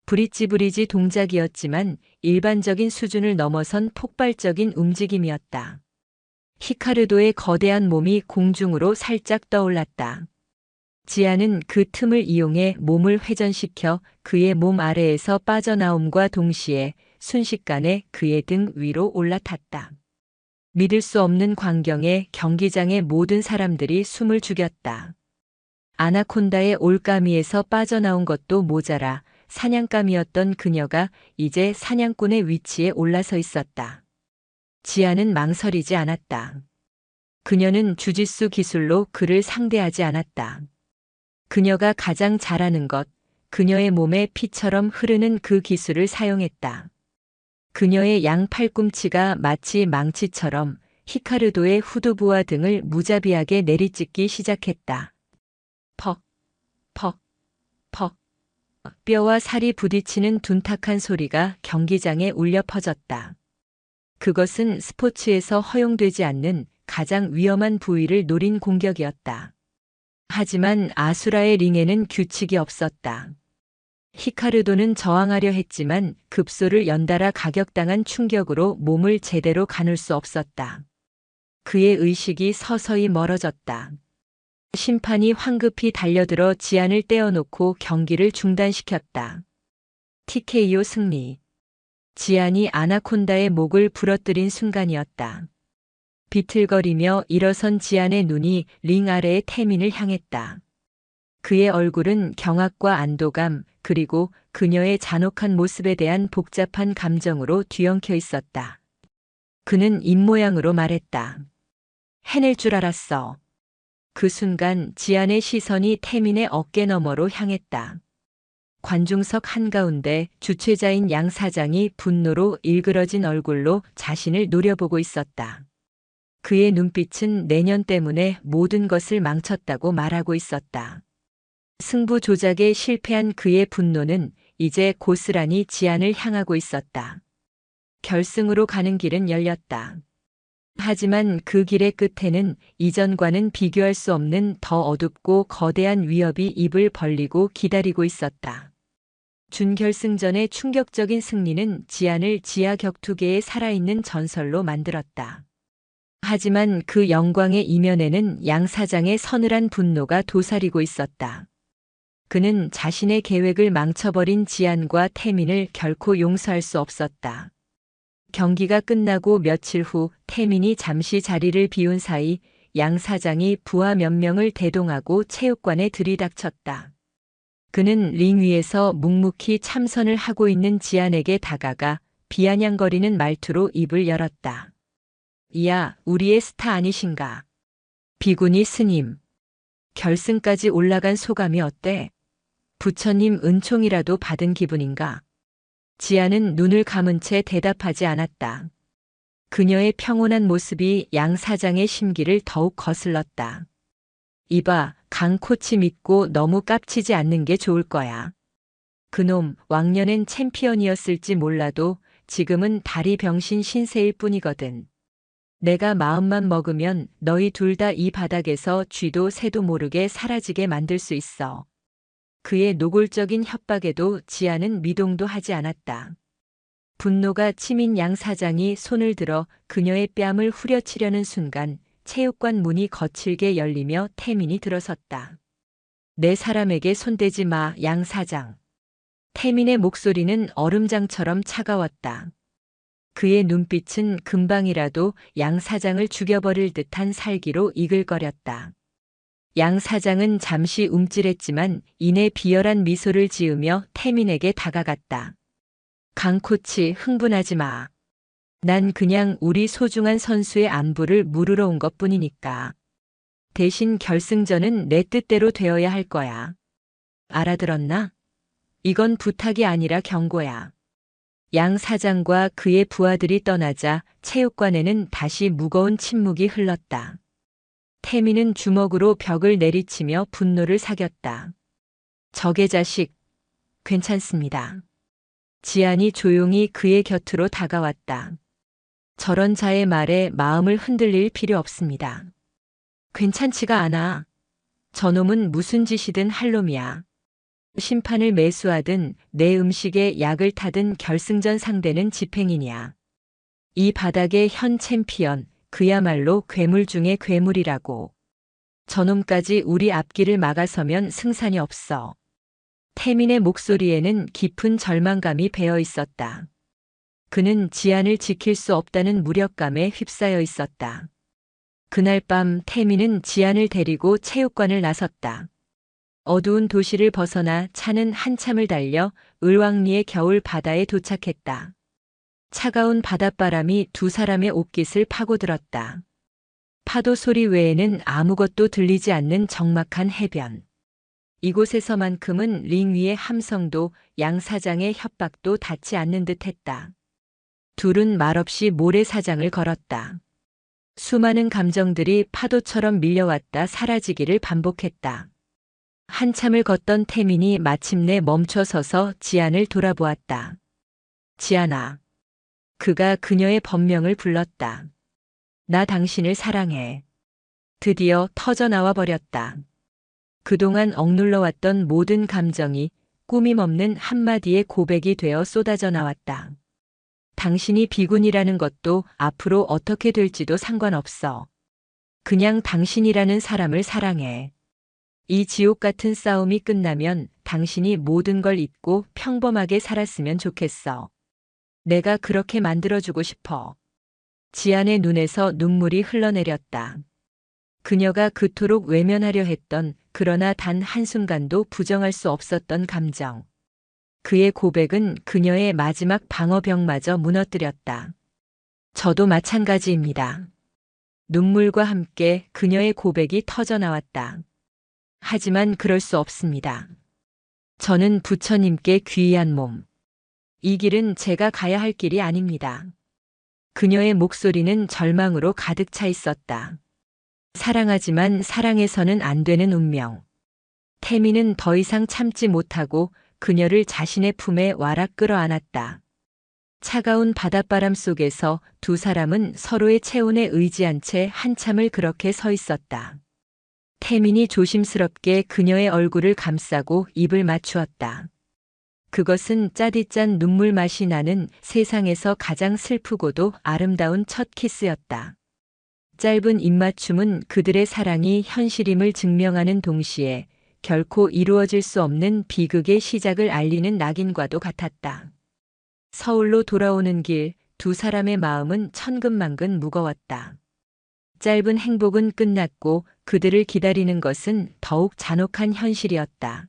A: 브릿지 동작이었지만 일반적인 수준을 넘어선 폭발적인 움직임이었다. 히카르도의 거대한 몸이 공중으로 살짝 떠올랐다. 지안은 그 틈을 이용해 몸을 회전시켜 그의 몸 아래에서 빠져나옴과 동시에 순식간에 그의 등 위로 올라탔다. 믿을 수 없는 광경에 경기장의 모든 사람들이 숨을 죽였다. 아나콘다의 올가미에서 빠져나온 것도 모자라 사냥감이었던 그녀가 이제 사냥꾼의 위치에 올라서 있었다. 지안은 망설이지 않았다. 그녀는 주짓수 기술로 그를 상대하지 않았다. 그녀가 가장 잘하는 것, 그녀의 몸에 피처럼 흐르는 그 기술을 사용했다. 그녀의 양 팔꿈치가 마치 망치처럼 히카르도의 후두부와 등을 무자비하게 내리찍기 시작했다. 퍽, 퍽, 퍽. 뼈와 살이 부딪히는 둔탁한 소리가 경기장에 울려 퍼졌다. 그것은 스포츠에서 허용되지 않는 가장 위험한 부위를 노린 공격이었다. 하지만 아수라의 링에는 규칙이 없었다. 히카르도는 저항하려 했지만 급소를 연달아 가격당한 충격으로 몸을 제대로 가눌 수 없었다. 그의 의식이 서서히 멀어졌다. 심판이 황급히 달려들어 지안을 떼어놓고 경기를 중단시켰다. TKO 승리. 지안이 아나콘다의 목을 부러뜨린 순간이었다. 비틀거리며 일어선 지안의 눈이 링 아래의 태민을 향했다. 그의 얼굴은 경악과 안도감, 그리고 그녀의 잔혹한 모습에 대한 복잡한 감정으로 뒤엉켜 있었다. 그는 입모양으로 말했다. 해낼 줄 알았어. 그 순간 지안의 시선이 태민의 어깨 너머로 향했다. 관중석 한가운데 주최자인 양 사장이 분노로 일그러진 얼굴로 자신을 노려보고 있었다. 그의 눈빛은 내년 때문에 모든 것을 망쳤다고 말하고 있었다. 승부 조작에 실패한 그의 분노는 이제 고스란히 지안을 향하고 있었다. 결승으로 가는 길은 열렸다. 하지만 그 길의 끝에는 이전과는 비교할 수 없는 더 어둡고 거대한 위협이 입을 벌리고 기다리고 있었다. 준결승전의 충격적인 승리는 지안을 지하 격투계의 살아있는 전설로 만들었다. 하지만 그 영광의 이면에는 양 사장의 서늘한 분노가 도사리고 있었다. 그는 자신의 계획을 망쳐버린 지안과 태민을 결코 용서할 수 없었다. 경기가 끝나고 며칠 후 태민이 잠시 자리를 비운 사이 양 사장이 부하 몇 명을 대동하고 체육관에 들이닥쳤다. 그는 링 위에서 묵묵히 참선을 하고 있는 지안에게 다가가 비아냥거리는 말투로 입을 열었다. 이야, 우리의 스타 아니신가? 비구니 스님. 결승까지 올라간 소감이 어때? 부처님 은총이라도 받은 기분인가? 지안은 눈을 감은 채 대답하지 않았다. 그녀의 평온한 모습이 양 사장의 심기를 더욱 거슬렀다. 이봐, 강 코치 믿고 너무 깝치지 않는 게 좋을 거야. 그놈 왕년엔 챔피언이었을지 몰라도 지금은 다리 병신 신세일 뿐이거든. 내가 마음만 먹으면 너희 둘 다 이 바닥에서 쥐도 새도 모르게 사라지게 만들 수 있어. 그의 노골적인 협박에도 지아는 미동도 하지 않았다. 분노가 치민 양 사장이 손을 들어 그녀의 뺨을 후려치려는 순간 체육관 문이 거칠게 열리며 태민이 들어섰다. 내 사람에게 손대지 마, 양 사장. 태민의 목소리는 얼음장처럼 차가웠다. 그의 눈빛은 금방이라도 양 사장을 죽여버릴 듯한 살기로 이글거렸다. 양 사장은 잠시 움찔했지만 이내 비열한 미소를 지으며 태민에게 다가갔다. 강 코치, 흥분하지 마. 난 그냥 우리 소중한 선수의 안부를 물으러 온 것뿐이니까. 대신 결승전은 내 뜻대로 되어야 할 거야. 알아들었나? 이건 부탁이 아니라 경고야. 양 사장과 그의 부하들이 떠나자 체육관에는 다시 무거운 침묵이 흘렀다. 태민은 주먹으로 벽을 내리치며 분노를 사겼다. 적의 자식, 괜찮습니다. 지안이 조용히 그의 곁으로 다가왔다. 저런 자의 말에 마음을 흔들릴 필요 없습니다. 괜찮지가 않아. 저놈은 무슨 짓이든 할 놈이야. 심판을 매수하든 내 음식에 약을 타든 결승전 상대는 집행인이야. 이 바닥의 현 챔피언, 그야말로 괴물 중의 괴물이라고. 저놈까지 우리 앞길을 막아서면 승산이 없어. 태민의 목소리에는 깊은 절망감이 배어 있었다. 그는 지안을 지킬 수 없다는 무력감에 휩싸여 있었다. 그날 밤 태민은 지안을 데리고 체육관을 나섰다. 어두운 도시를 벗어나 차는 한참을 달려 을왕리의 겨울 바다에 도착했다. 차가운 바닷바람이 두 사람의 옷깃을 파고들었다. 파도 소리 외에는 아무것도 들리지 않는 적막한 해변. 이곳에서만큼은 링 위의 함성도 양 사장의 협박도 닿지 않는 듯했다. 둘은 말없이 모래사장을 걸었다. 수많은 감정들이 파도처럼 밀려왔다 사라지기를 반복했다. 한참을 걷던 태민이 마침내 멈춰서서 지안을 돌아보았다. 지안아. 그가 그녀의 본명을 불렀다. 나 당신을 사랑해. 드디어 터져나와 버렸다. 그동안 억눌러왔던 모든 감정이 꾸밈없는 한마디의 고백이 되어 쏟아져 나왔다. 당신이 비군이라는 것도 앞으로 어떻게 될지도 상관없어. 그냥 당신이라는 사람을 사랑해. 이 지옥 같은 싸움이 끝나면 당신이 모든 걸 잊고 평범하게 살았으면 좋겠어. 내가 그렇게 만들어주고 싶어. 지안의 눈에서 눈물이 흘러내렸다. 그녀가 그토록 외면하려 했던 그러나 단 한순간도 부정할 수 없었던 감정. 그의 고백은 그녀의 마지막 방어벽마저 무너뜨렸다. 저도 마찬가지입니다. 눈물과 함께 그녀의 고백이 터져나왔다. 하지만 그럴 수 없습니다. 저는 부처님께 귀한 몸. 이 길은 제가 가야 할 길이 아닙니다. 그녀의 목소리는 절망으로 가득 차 있었다. 사랑하지만 사랑해서는 안 되는 운명. 태민은 더 이상 참지 못하고 그녀를 자신의 품에 와락 끌어안았다. 차가운 바닷바람 속에서 두 사람은 서로의 체온에 의지한 채 한참을 그렇게 서 있었다. 태민이 조심스럽게 그녀의 얼굴을 감싸고 입을 맞추었다. 그것은 짜디짠 눈물 맛이 나는 세상에서 가장 슬프고도 아름다운 첫 키스였다. 짧은 입맞춤은 그들의 사랑이 현실임을 증명하는 동시에 결코 이루어질 수 없는 비극의 시작을 알리는 낙인과도 같았다. 서울로 돌아오는 길, 두 사람의 마음은 천근만근 무거웠다. 짧은 행복은 끝났고 그들을 기다리는 것은 더욱 잔혹한 현실이었다.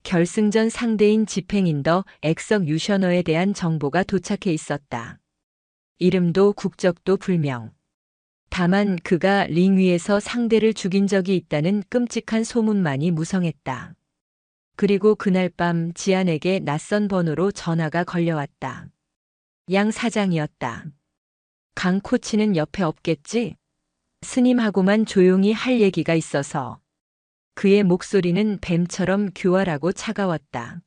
A: 결승전 상대인 집행인더 엑석유셔너에 대한 정보가 도착해 있었다. 이름도 국적도 불명. 다만 그가 링 위에서 상대를 죽인 적이 있다는 끔찍한 소문만이 무성했다. 그리고 그날 밤 지안에게 낯선 번호로 전화가 걸려왔다. 양 사장이었다. 강 코치는 옆에 없겠지? 스님하고만 조용히 할 얘기가 있어서. 그의 목소리는 뱀처럼 교활하고 차가웠다.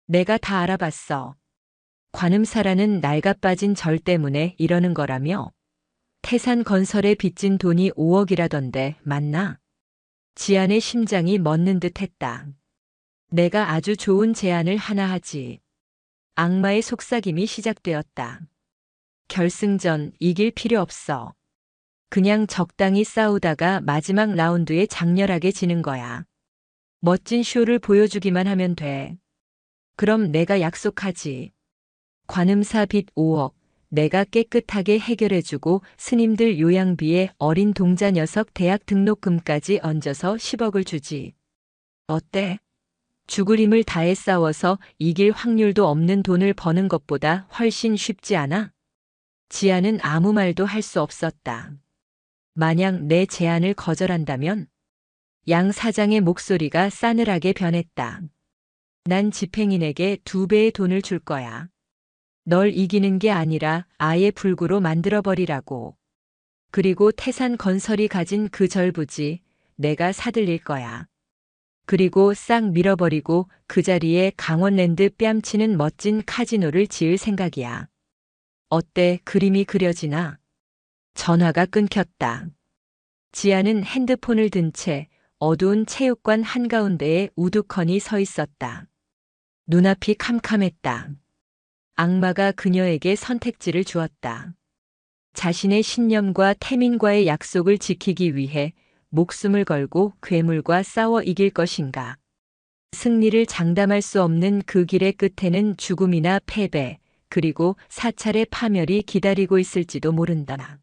A: 내가 다 알아봤어. 관음사라는 낡아빠진 절 때문에 이러는 거라며? 태산건설에 빚진 돈이 5억이라던데 맞나? 지안의 심장이 멎는 듯 했다. 내가 아주 좋은 제안을 하나 하지. 악마의 속삭임이 시작되었다. 결승전 이길 필요 없어. 그냥 적당히 싸우다가 마지막 라운드에 장렬하게 지는 거야. 멋진 쇼를 보여주기만 하면 돼. 그럼 내가 약속하지. 관음사 빚 5억 내가 깨끗하게 해결해주고 스님들 요양비에 어린 동자 녀석 대학 등록금까지 얹어서 10억을 주지. 어때? 죽을 힘을 다해 싸워서 이길 확률도 없는 돈을 버는 것보다 훨씬 쉽지 않아? 지아는 아무 말도 할 수 없었다. 만약 내 제안을 거절한다면? 양 사장의 목소리가 싸늘하게 변했다. 난 집행인에게 2배의 돈을 줄 거야. 널 이기는 게 아니라 아예 불구로 만들어버리라고. 그리고 태산건설이 가진 그 절부지 내가 사들릴 거야. 그리고 싹 밀어버리고 그 자리에 강원랜드 뺨치는 멋진 카지노를 지을 생각이야. 어때, 그림이 그려지나? 전화가 끊겼다. 지아는 핸드폰을 든 채 어두운 체육관 한가운데에 우두커니 서 있었다. 눈앞이 캄캄했다. 악마가 그녀에게 선택지를 주었다. 자신의 신념과 태민과의 약속을 지키기 위해 목숨을 걸고 괴물과 싸워 이길 것인가. 승리를 장담할 수 없는 그 길의 끝에는 죽음이나 패배, 그리고 사찰의 파멸이 기다리고 있을지도 모른다.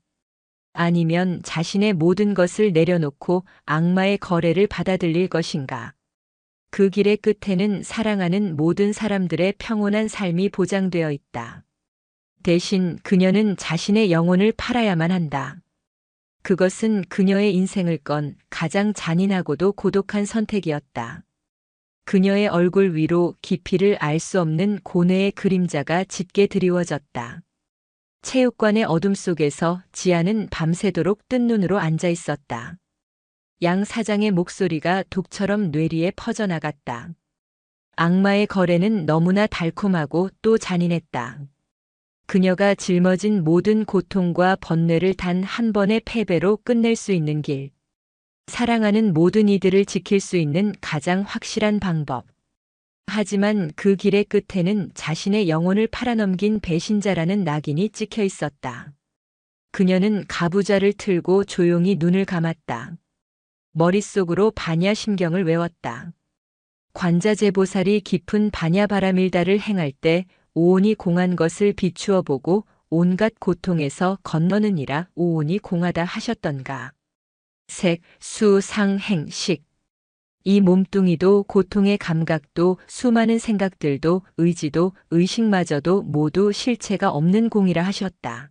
A: 아니면 자신의 모든 것을 내려놓고 악마의 거래를 받아들일 것인가. 그 길의 끝에는 사랑하는 모든 사람들의 평온한 삶이 보장되어 있다. 대신 그녀는 자신의 영혼을 팔아야만 한다. 그것은 그녀의 인생을 건 가장 잔인하고도 고독한 선택이었다. 그녀의 얼굴 위로 깊이를 알 수 없는 고뇌의 그림자가 짙게 드리워졌다. 체육관의 어둠 속에서 지아는 밤새도록 뜬 눈으로 앉아 있었다. 양 사장의 목소리가 독처럼 뇌리에 퍼져나갔다. 악마의 거래는 너무나 달콤하고 또 잔인했다. 그녀가 짊어진 모든 고통과 번뇌를 단 한 번의 패배로 끝낼 수 있는 길. 사랑하는 모든 이들을 지킬 수 있는 가장 확실한 방법. 하지만 그 길의 끝에는 자신의 영혼을 팔아넘긴 배신자라는 낙인이 찍혀 있었다. 그녀는 가부좌를 틀고 조용히 눈을 감았다. 머릿속으로 반야심경을 외웠다. 관자재보살이 깊은 반야바라밀다를 행할 때 오온이 공한 것을 비추어 보고 온갖 고통에서 건너느니라 오온이 공하다 하셨던가. 색, 수, 상, 행, 식. 이 몸뚱이도 고통의 감각도 수많은 생각들도 의지도 의식마저도 모두 실체가 없는 공이라 하셨다.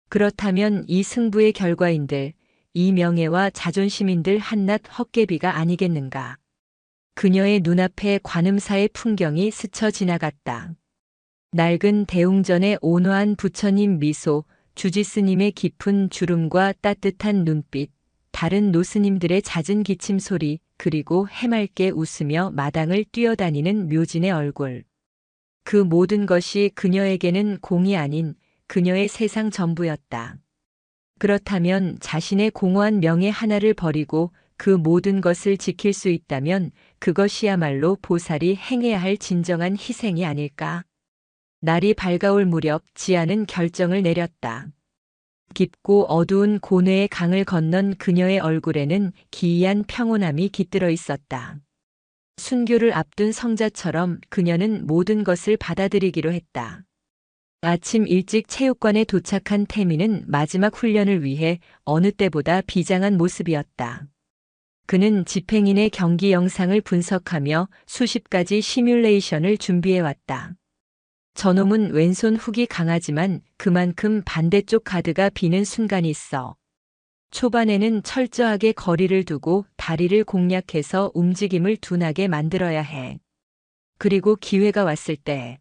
A: 그렇다면 이 승부의 결과인들, 이 명예와 자존심인들 한낱 헛개비가 아니겠는가. 그녀의 눈앞에 관음사의 풍경이 스쳐 지나갔다. 낡은 대웅전의 온화한 부처님 미소, 주지스님의 깊은 주름과 따뜻한 눈빛, 다른 노스님들의 잦은 기침 소리, 그리고 해맑게 웃으며 마당을 뛰어다니는 묘진의 얼굴. 그 모든 것이 그녀에게는 공이 아닌 그녀의 세상 전부였다. 그렇다면 자신의 공허한 명예 하나를 버리고 그 모든 것을 지킬 수 있다면 그것이야말로 보살이 행해야 할 진정한 희생이 아닐까? 날이 밝아올 무렵 지아는 결정을 내렸다. 깊고 어두운 고뇌의 강을 건넌 그녀의 얼굴에는 기이한 평온함이 깃들어 있었다. 순교를 앞둔 성자처럼 그녀는 모든 것을 받아들이기로 했다. 아침 일찍 체육관에 도착한 태민은 마지막 훈련을 위해 어느 때보다 비장한 모습이었다. 그는 집행인의 경기 영상을 분석하며 수십 가지 시뮬레이션을 준비해왔다. 저놈은 왼손 훅이 강하지만 그만큼 반대쪽 가드가 비는 순간이 있어. 초반에는 철저하게 거리를 두고 다리를 공략해서 움직임을 둔하게 만들어야 해. 그리고 기회가 왔을 때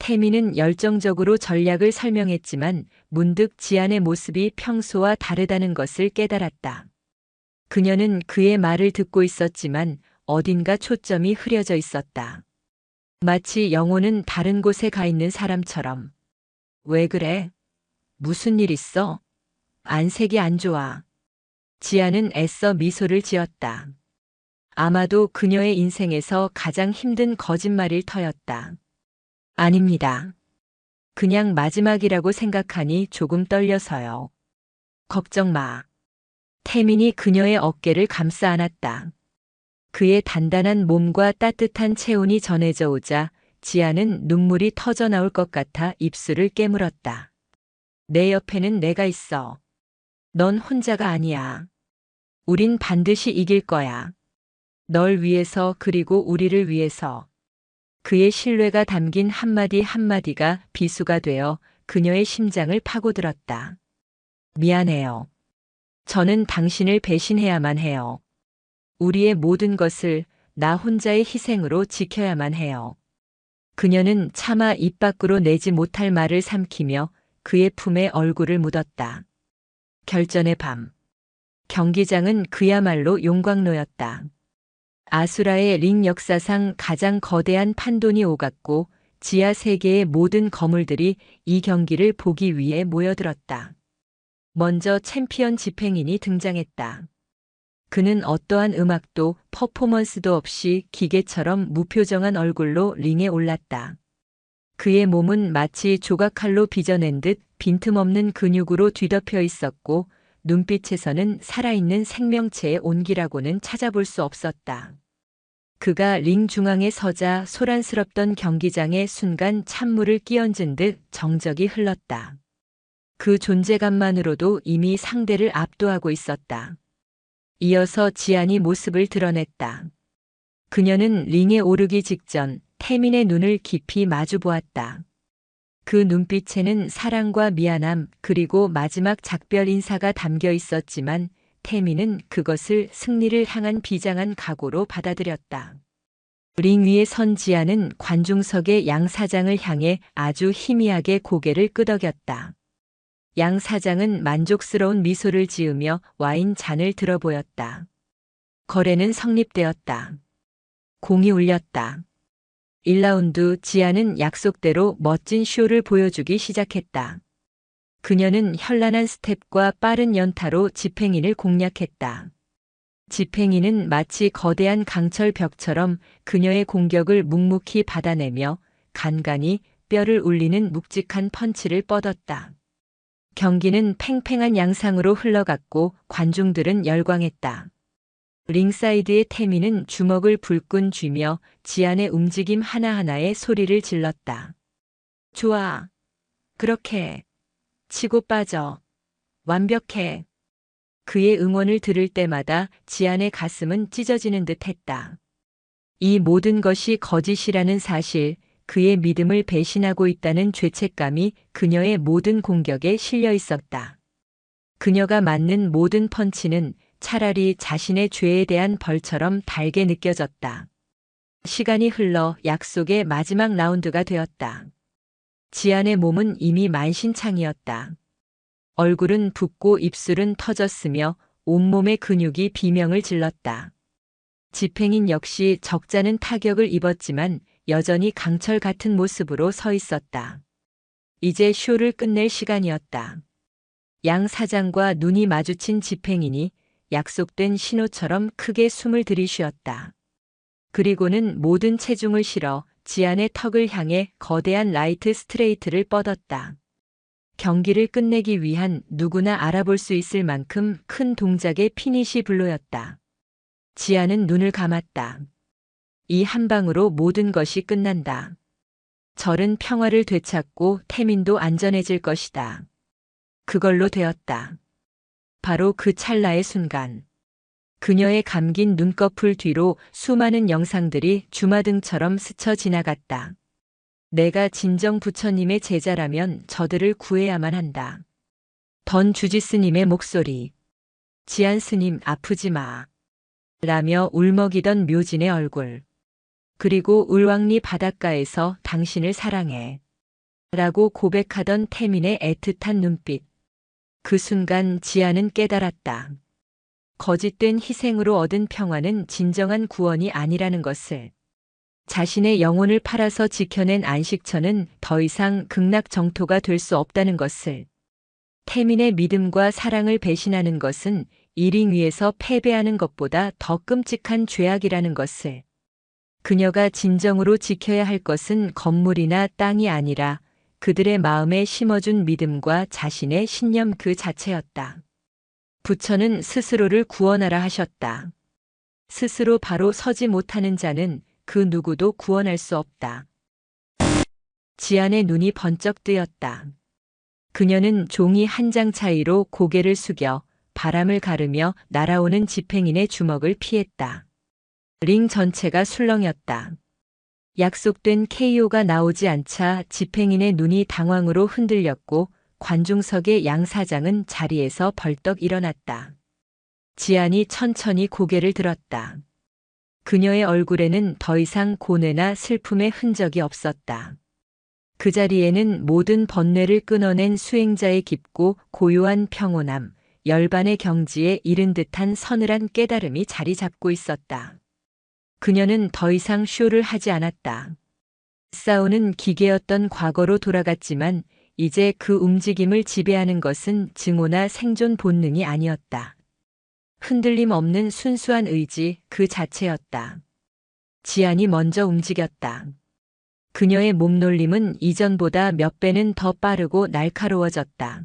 A: 태민은 열정적으로 전략을 설명했지만 문득 지안의 모습이 평소와 다르다는 것을 깨달았다. 그녀는 그의 말을 듣고 있었지만 어딘가 초점이 흐려져 있었다. 마치 영혼은 다른 곳에 가 있는 사람처럼. 왜 그래? 무슨 일 있어? 안색이 안 좋아. 지아는 애써 미소를 지었다. 아마도 그녀의 인생에서 가장 힘든 거짓말일 터였다. 아닙니다. 그냥 마지막이라고 생각하니 조금 떨려서요. 걱정 마. 태민이 그녀의 어깨를 감싸 안았다. 그의 단단한 몸과 따뜻한 체온이 전해져 오자 지아는 눈물이 터져 나올 것 같아 입술을 깨물었다. 내 옆에는 내가 있어. 넌 혼자가 아니야. 우린 반드시 이길 거야. 널 위해서 그리고 우리를 위해서. 그의 신뢰가 담긴 한마디 한마디가 비수가 되어 그녀의 심장을 파고들었다. 미안해요. 저는 당신을 배신해야만 해요. 우리의 모든 것을 나 혼자의 희생으로 지켜야만 해요. 그녀는 차마 입 밖으로 내지 못할 말을 삼키며 그의 품에 얼굴을 묻었다. 결전의 밤. 경기장은 그야말로 용광로였다. 아수라의 링 역사상 가장 거대한 판돈이 오갔고 지하 세계의 모든 거물들이 이 경기를 보기 위해 모여들었다. 먼저 챔피언 집행인이 등장했다. 그는 어떠한 음악도 퍼포먼스도 없이 기계처럼 무표정한 얼굴로 링에 올랐다. 그의 몸은 마치 조각칼로 빚어낸 듯 빈틈없는 근육으로 뒤덮여 있었고 눈빛에서는 살아있는 생명체의 온기라고는 찾아볼 수 없었다. 그가 링 중앙에 서자 소란스럽던 경기장에 순간 찬물을 끼얹은 듯 정적이 흘렀다. 그 존재감만으로도 이미 상대를 압도하고 있었다. 이어서 지안이 모습을 드러냈다. 그녀는 링에 오르기 직전 태민의 눈을 깊이 마주 보았다. 그 눈빛에는 사랑과 미안함 그리고 마지막 작별 인사가 담겨 있었지만 태민은 그것을 승리를 향한 비장한 각오로 받아들였다. 링 위에 선 지안은 관중석의 양 사장을 향해 아주 희미하게 고개를 끄덕였다. 양 사장은 만족스러운 미소를 지으며 와인 잔을 들어 보였다. 거래는 성립되었다. 공이 울렸다. 1라운드 지아는 약속대로 멋진 쇼를 보여주기 시작했다. 그녀는 현란한 스텝과 빠른 연타로 집행인을 공략했다. 집행인은 마치 거대한 강철 벽처럼 그녀의 공격을 묵묵히 받아내며 간간히 뼈를 울리는 묵직한 펀치를 뻗었다. 경기는 팽팽한 양상으로 흘러갔고 관중들은 열광했다. 링사이드의 태민은 주먹을 불끈 쥐며 지안의 움직임 하나하나에 소리를 질렀다. 좋아. 그렇게. 치고 빠져. 완벽해. 그의 응원을 들을 때마다 지안의 가슴은 찢어지는 듯 했다. 이 모든 것이 거짓이라는 사실, 그의 믿음을 배신하고 있다는 죄책감이 그녀의 모든 공격에 실려 있었다. 그녀가 맞는 모든 펀치는 차라리 자신의 죄에 대한 벌처럼 달게 느껴졌다. 시간이 흘러 약속의 마지막 라운드가 되었다. 지안의 몸은 이미 만신창이었다. 얼굴은 붓고 입술은 터졌으며 온몸의 근육이 비명을 질렀다. 집행인 역시 적잖은 타격을 입었지만 여전히 강철 같은 모습으로 서 있었다. 이제 쇼를 끝낼 시간이었다. 양 사장과 눈이 마주친 집행인이 약속된 신호처럼 크게 숨을 들이쉬었다. 그리고는 모든 체중을 실어 지안의 턱을 향해 거대한 라이트 스트레이트를 뻗었다. 경기를 끝내기 위한 누구나 알아볼 수 있을 만큼 큰 동작의 피니시 블로였다. 지안은 눈을 감았다. 이 한 방으로 모든 것이 끝난다. 절은 평화를 되찾고 태민도 안전해질 것이다. 그걸로 되었다. 바로 그 찰나의 순간. 그녀의 감긴 눈꺼풀 뒤로 수많은 영상들이 주마등처럼 스쳐 지나갔다. 내가 진정 부처님의 제자라면 저들을 구해야만 한다. 던 주지스님의 목소리. 지안 스님 아프지 마. 라며 울먹이던 묘진의 얼굴. 그리고 울왕리 바닷가에서 당신을 사랑해. 라고 고백하던 태민의 애틋한 눈빛. 그 순간 지아는 깨달았다. 거짓된 희생으로 얻은 평화는 진정한 구원이 아니라는 것을. 자신의 영혼을 팔아서 지켜낸 안식처는 더 이상 극락정토가 될 수 없다는 것을. 태민의 믿음과 사랑을 배신하는 것은 일인 위에서 패배하는 것보다 더 끔찍한 죄악이라는 것을. 그녀가 진정으로 지켜야 할 것은 건물이나 땅이 아니라 그들의 마음에 심어준 믿음과 자신의 신념 그 자체였다. 부처는 스스로를 구원하라 하셨다. 스스로 바로 서지 못하는 자는 그 누구도 구원할 수 없다. 지안의 눈이 번쩍 뜨였다. 그녀는 종이 한 장 차이로 고개를 숙여 바람을 가르며 날아오는 집행인의 주먹을 피했다. 링 전체가 술렁였다. 약속된 KO가 나오지 않자 집행인의 눈이 당황으로 흔들렸고 관중석의 양 사장은 자리에서 벌떡 일어났다. 지안이 천천히 고개를 들었다. 그녀의 얼굴에는 더 이상 고뇌나 슬픔의 흔적이 없었다. 그 자리에는 모든 번뇌를 끊어낸 수행자의 깊고 고요한 평온함, 열반의 경지에 이른 듯한 서늘한 깨달음이 자리 잡고 있었다. 그녀는 더 이상 쇼를 하지 않았다. 싸우는 기계였던 과거로 돌아갔지만 이제 그 움직임을 지배하는 것은 증오나 생존 본능이 아니었다. 흔들림 없는 순수한 의지 그 자체였다. 지안이 먼저 움직였다. 그녀의 몸놀림은 이전보다 몇 배는 더 빠르고 날카로워졌다.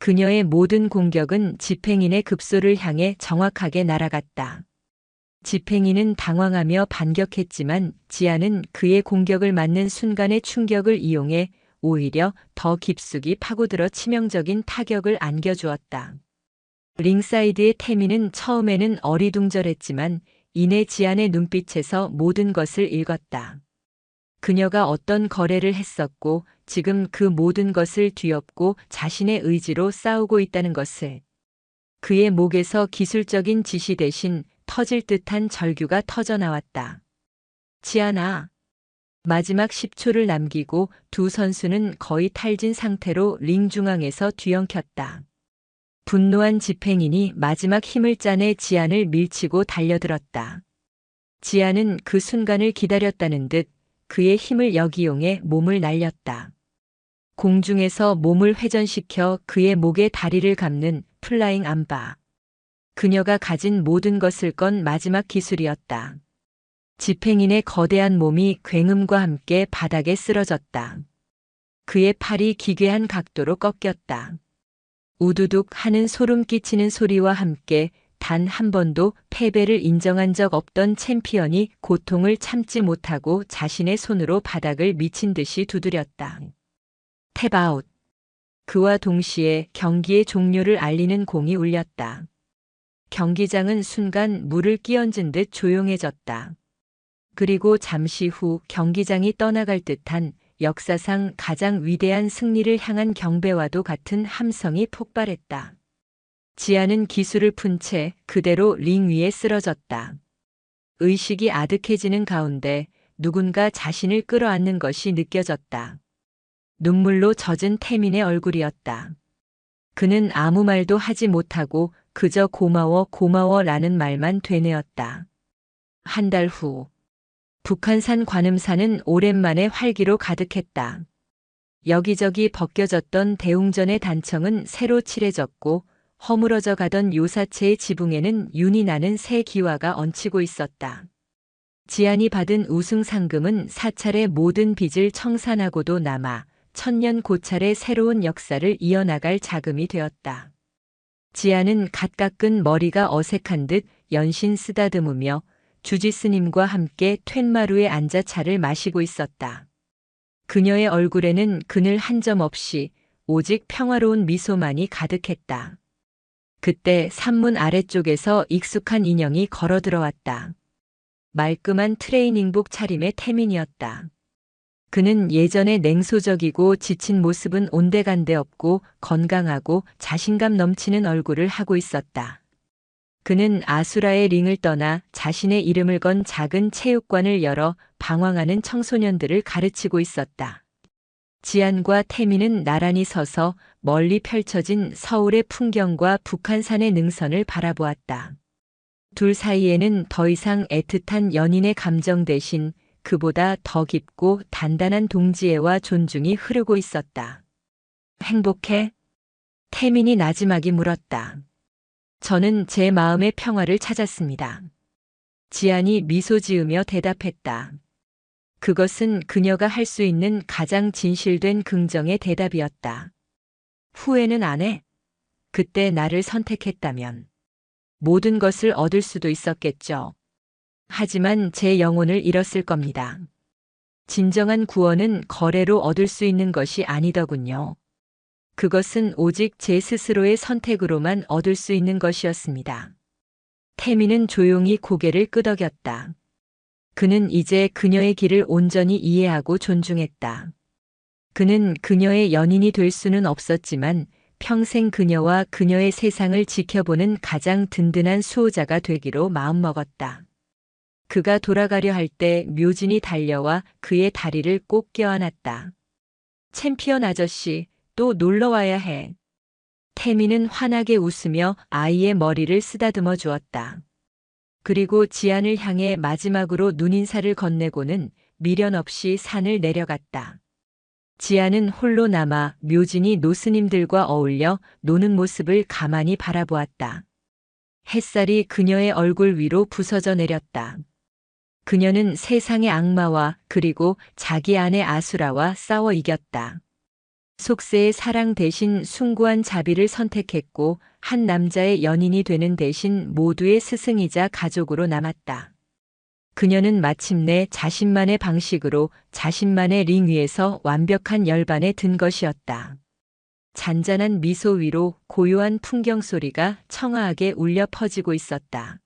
A: 그녀의 모든 공격은 집행인의 급소를 향해 정확하게 날아갔다. 집행인은 당황하며 반격했지만 지안은 그의 공격을 맞는 순간의 충격을 이용해 오히려 더 깊숙이 파고들어 치명적인 타격을 안겨주었다. 링사이드의 태민은 처음에는 어리둥절했지만 이내 지안의 눈빛에서 모든 것을 읽었다. 그녀가 어떤 거래를 했었고 지금 그 모든 것을 뒤엎고 자신의 의지로 싸우고 있다는 것을. 그의 목에서 기술적인 지시 대신 터질 듯한 절규가 터져나왔다. 지안아. 마지막 10초를 남기고 두 선수는 거의 탈진 상태로 링 중앙에서 뒤엉켰다. 분노한 집행인이 마지막 힘을 짜내 지안을 밀치고 달려들었다. 지안은 그 순간을 기다렸다는 듯 그의 힘을 역이용해 몸을 날렸다. 공중에서 몸을 회전시켜 그의 목에 다리를 감는 플라잉 암바. 그녀가 가진 모든 것을 건 마지막 기술이었다. 집행인의 거대한 몸이 굉음과 함께 바닥에 쓰러졌다. 그의 팔이 기괴한 각도로 꺾였다. 우두둑 하는 소름 끼치는 소리와 함께 단 한 번도 패배를 인정한 적 없던 챔피언이 고통을 참지 못하고 자신의 손으로 바닥을 미친 듯이 두드렸다. 탭아웃. 그와 동시에 경기의 종료를 알리는 공이 울렸다. 경기장은 순간 물을 끼얹은 듯 조용해졌다. 그리고 잠시 후 경기장이 떠나갈 듯한 역사상 가장 위대한 승리를 향한 경배와도 같은 함성이 폭발했다. 지안은 기술을 푼 채 그대로 링 위에 쓰러졌다. 의식이 아득해지는 가운데 누군가 자신을 끌어안는 것이 느껴졌다. 눈물로 젖은 태민의 얼굴이었다. 그는 아무 말도 하지 못하고 그저 고마워라는 말만 되뇌었다. 한 달 후, 북한산 관음산은 오랜만에 활기로 가득했다. 여기저기 벗겨졌던 대웅전의 단청은 새로 칠해졌고 허물어져 가던 요사체의 지붕에는 윤이 나는 새 기와가 얹히고 있었다. 지안이 받은 우승 상금은 사찰의 모든 빚을 청산하고도 남아 천년 고찰의 새로운 역사를 이어나갈 자금이 되었다. 지안은 갓 깎은 머리가 어색한 듯 연신 쓰다듬으며 주지스님과 함께 툇마루에 앉아 차를 마시고 있었다. 그녀의 얼굴에는 그늘 한 점 없이 오직 평화로운 미소만이 가득했다. 그때 산문 아래쪽에서 익숙한 인형이 걸어 들어왔다. 말끔한 트레이닝복 차림의 태민이었다. 그는 예전의 냉소적이고 지친 모습은 온데간데 없고 건강하고 자신감 넘치는 얼굴을 하고 있었다. 그는 아수라의 링을 떠나 자신의 이름을 건 작은 체육관을 열어 방황하는 청소년들을 가르치고 있었다. 지안과 태민은 나란히 서서 멀리 펼쳐진 서울의 풍경과 북한산의 능선을 바라보았다. 둘 사이에는 더 이상 애틋한 연인의 감정 대신 그보다 더 깊고 단단한 동지애와 존중이 흐르고 있었다. 행복해? 태민이 나지막이 물었다. 저는 제 마음의 평화를 찾았습니다. 지안이 미소 지으며 대답했다. 그것은 그녀가 할 수 있는 가장 진실된 긍정의 대답이었다. 후회는 안 해? 그때 나를 선택했다면 모든 것을 얻을 수도 있었겠죠. 하지만 제 영혼을 잃었을 겁니다. 진정한 구원은 거래로 얻을 수 있는 것이 아니더군요. 그것은 오직 제 스스로의 선택으로만 얻을 수 있는 것이었습니다. 태민은 조용히 고개를 끄덕였다. 그는 이제 그녀의 길을 온전히 이해하고 존중했다. 그는 그녀의 연인이 될 수는 없었지만 평생 그녀와 그녀의 세상을 지켜보는 가장 든든한 수호자가 되기로 마음먹었다. 그가 돌아가려 할 때 묘진이 달려와 그의 다리를 꼭 껴안았다. 챔피언 아저씨, 또 놀러와야 해. 태민은 환하게 웃으며 아이의 머리를 쓰다듬어 주었다. 그리고 지안을 향해 마지막으로 눈인사를 건네고는 미련 없이 산을 내려갔다. 지안은 홀로 남아 묘진이 노스님들과 어울려 노는 모습을 가만히 바라보았다. 햇살이 그녀의 얼굴 위로 부서져 내렸다. 그녀는 세상의 악마와 그리고 자기 아내 아수라와 싸워 이겼다. 속세의 사랑 대신 숭고한 자비를 선택했고 한 남자의 연인이 되는 대신 모두의 스승이자 가족으로 남았다. 그녀는 마침내 자신만의 방식으로 자신만의 링 위에서 완벽한 열반에 든 것이었다. 잔잔한 미소 위로 고요한 풍경 소리가 청아하게 울려 퍼지고 있었다.